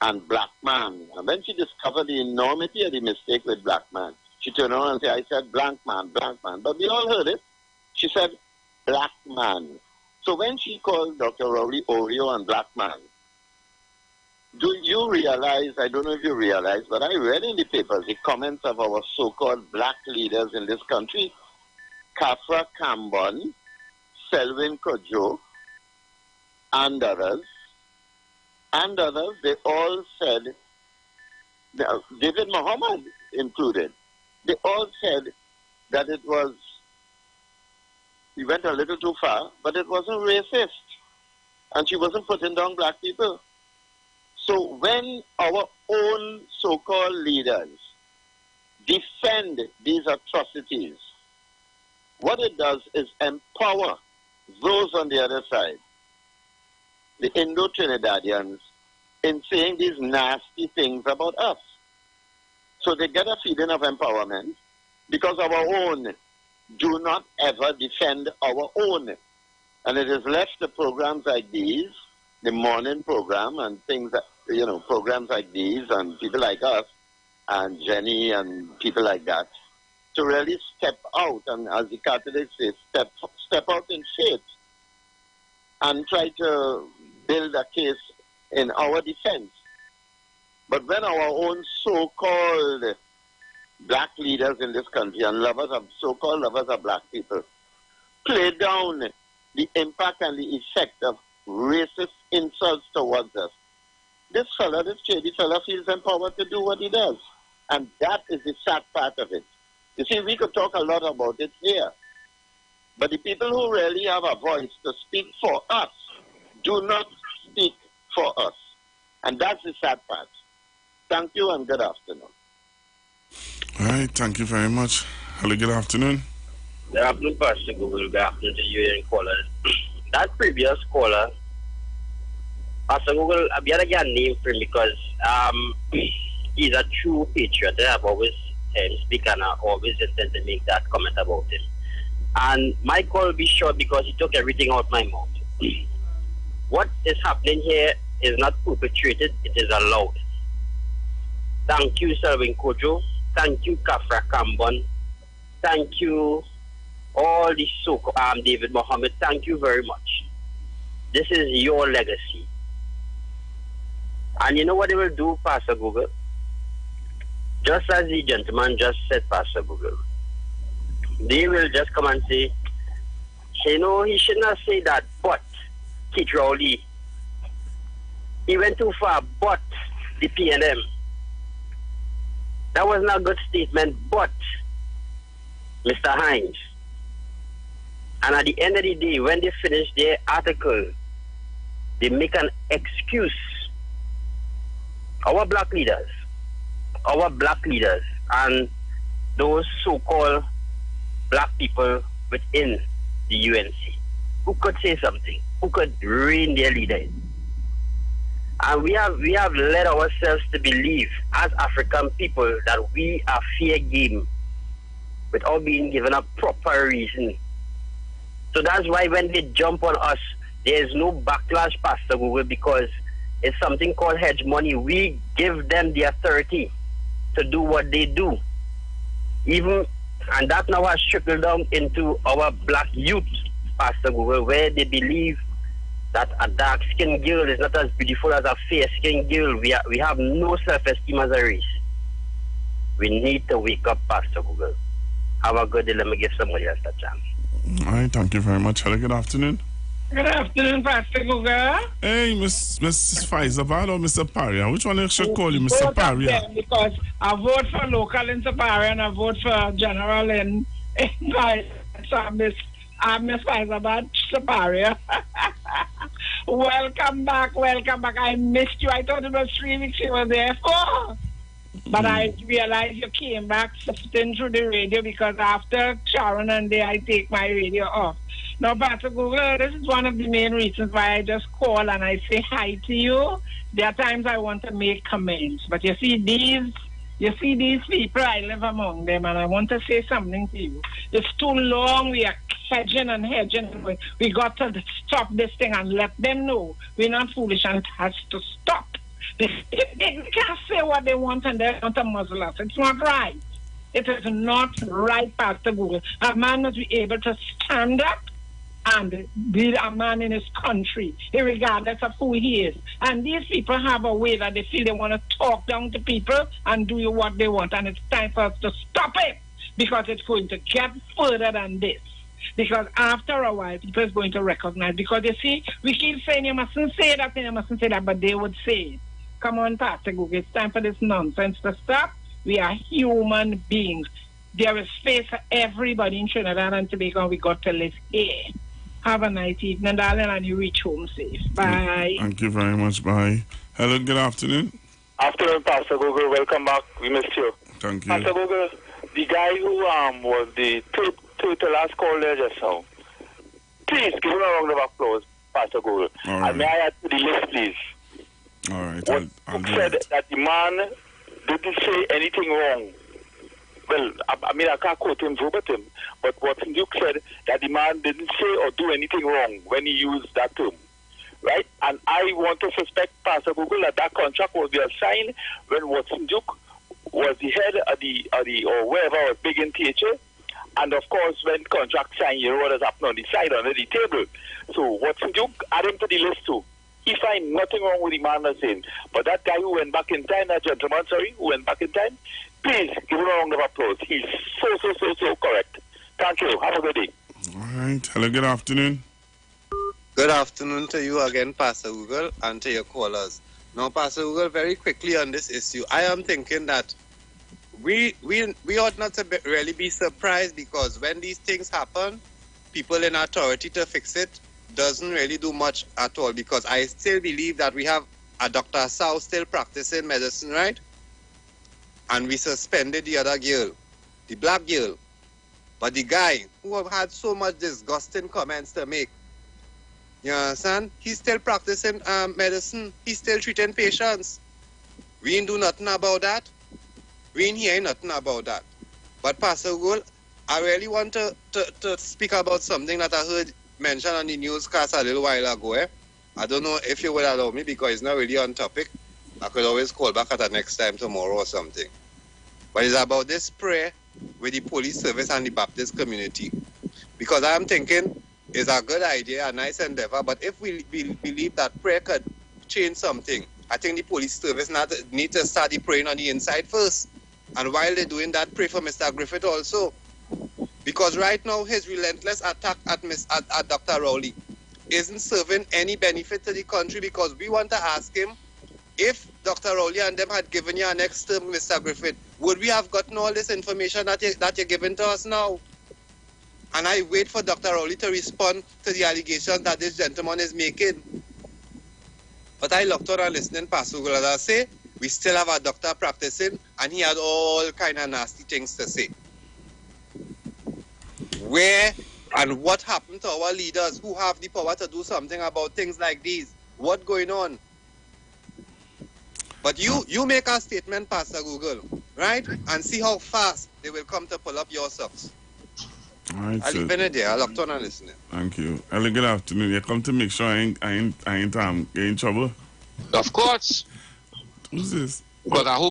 and black man, and when she discovered the enormity of the mistake with black man, she turned around and said, "I said blank man, blank man." But we all heard it. She said black man. So when she called Dr. Rowley Oreo and black man, do you realize, I don't know if you realize, but I read in the papers the comments of our so-called black leaders in this country, Kafra Kambon, Selwyn Kojo, and others, they all said, David Muhammad included, they all said that it was, we went a little too far, but it wasn't racist. And she wasn't putting down black people. So when our own so-called leaders defend these atrocities, what it does is empower those on the other side, the Indo-Trinidadians, in saying these nasty things about us. So they get a feeling of empowerment because our own do not ever defend our own. And it is left to programs like these, the morning program and things that, programs like these and people like us and Jenny and people like that to really step out and, as the Catholics say, step out in faith and try to build a case in our defense. But when our own so-called black leaders in this country and so-called lovers of black people play down the impact and the effect of racist insults towards us, this shady fella feels empowered to do what he does. And that is the sad part of it. You see, we could talk a lot about it here. But the people who really have a voice to speak for us do not speak for us. And that's the sad part. Thank you and good afternoon. All right, thank you very much. Hello, good afternoon. Good afternoon, Pastor Google. Good afternoon to you and caller. That previous caller, Pastor Google, I'm going to get a name for him because he's a true patriot. I've always heard him speak and I always intend to make that comment about him. And my call will be short because he took everything out my mouth. What is happening here is not perpetrated, it is allowed. Thank you, Selwyn Kojo. Thank you, Kafra Kambon. Thank you, all the David Mohammed. Thank you very much. This is your legacy. And you know what they will do, Pastor Google? Just as the gentleman just said, Pastor Google, they will just come and say, he should not say that, but Keith Rowley, he went too far, but the PNM. That was not a good statement, but Mr. Hines. And at the end of the day, when they finish their article, they make an excuse. Our black leaders, and those so-called black people within the UNC, who could say something, who could rein their leader in. And we have led ourselves to believe as African people that we are fair game without being given a proper reason. So that's why when they jump on us, there is no backlash, Pastor Google, because it's something called hegemony. We give them the authority to do what they do. And that now has trickled down into our black youth, Pastor Google, where they believe that a dark-skinned girl is not as beautiful as a fair-skinned girl. We have no self-esteem as a race. We need to wake up, Pastor Google. Have a good day. Let me give somebody else a chance. All right, thank you very much. Hello, good afternoon. Good afternoon, Pastor Google. Hey, Mrs. Faisabad or Mr. Paria? Which one I should call you, Mr. Both Paria? of them, because I vote for local in Saparia and I vote for general in Paria. So I miss Faisabad, Saparia. Welcome back. I missed you. I thought it was 3 weeks you were there for. But I realized you came back sifting through the radio because after Sharon and Day, I take my radio off. Now, Pastor Google, this is one of the main reasons why I just call and I say hi to you. There are times I want to make comments, but you see these people, I live among them, and I want to say something to you. It's too long. We are hedging and hedging. We got to stop this thing and let them know we're not foolish and it has to stop. They can't say what they want and they want to muzzle us. It's not right. It is not right, Pastor Google. A man must be able to stand up and be a man in his country, regardless of who he is. And these people have a way that they feel they want to talk down to people and do what they want. And it's time for us to stop it, because it's going to get further than this. Because after a while, people is going to recognize. Because you see, we keep saying you mustn't say that and you mustn't say that, but they would say it. Come on, Pastor Google, it's time for this nonsense to stop. We are human beings. There is space for everybody in Trinidad and Tobago, and we got to live here. Have a nice evening, darling, and you reach home safe. Bye. Thank you very much. Bye. Hello, good afternoon. Afternoon, Pastor Google. Welcome back. We missed you. Thank you. Pastor Google, the guy who was the last call there just now, please give him a round of applause, Pastor Google. All right. And may I add to the list, please? All right. I'll do said that the man didn't say anything wrong. Well, I mean, I can't quote him verbatim, but what Duke said, that the man didn't say or do anything wrong when he used that term, right? And I want to suspect, Pastor Google, that contract was assigned when Watson Duke was the head of the or wherever was big in THA. And of course, when contract signed, you know what has happened on the side, under the table. So Watson Duke, add him to the list too. He find nothing wrong with the man that's saying. But that guy who went back in time, that gentleman, who went back in time, please give him a round of applause. He's so correct. Thank you. Have a good day. All right. Hello, good afternoon. Good afternoon to you again, Pastor Google, and to your callers. Now, Pastor Google, very quickly on this issue, I am thinking that we ought not to really be surprised, because when these things happen, people in authority to fix it doesn't really do much at all, because I still believe that we have a Dr. Sao still practicing medicine, right? And we suspended the other girl, the black girl. But the guy who have had so much disgusting comments to make, you understand? He's still practicing medicine. He's still treating patients. We ain't do nothing about that. We ain't hearing nothing about that. But Pastor Gould, I really want to speak about something that I heard mentioned on the newscast a little while ago. I don't know if you will allow me, because it's not really on topic. I could always call back at the next time tomorrow or something. But it's about this prayer with the police service and the Baptist community. Because I'm thinking it's a good idea, a nice endeavor, but if we believe that prayer could change something, I think the police service need to start the praying on the inside first. And while they're doing that, pray for Mr. Griffith also. Because right now, his relentless attack at Dr. Rowley isn't serving any benefit to the country, because we want to ask him, if Dr. Rowley and them had given you an next term, Mr. Griffith, would we have gotten all this information that you're giving to us now? And I wait for Dr. Rowley to respond to the allegations that this gentleman is making. But I looked on and listening, Pastor Gould, as I say, we still have a doctor practicing, and he had all kind of nasty things to say. Where and what happened to our leaders who have the power to do something about things like these? What's going on? But you make a statement, Pastor Google, right? And see how fast they will come to pull up your socks. All right, I'll leave it there. I'll look on and listen. Thank you. Hello, good afternoon. You come to make sure I ain't in trouble? Of course. Who's this? But I hope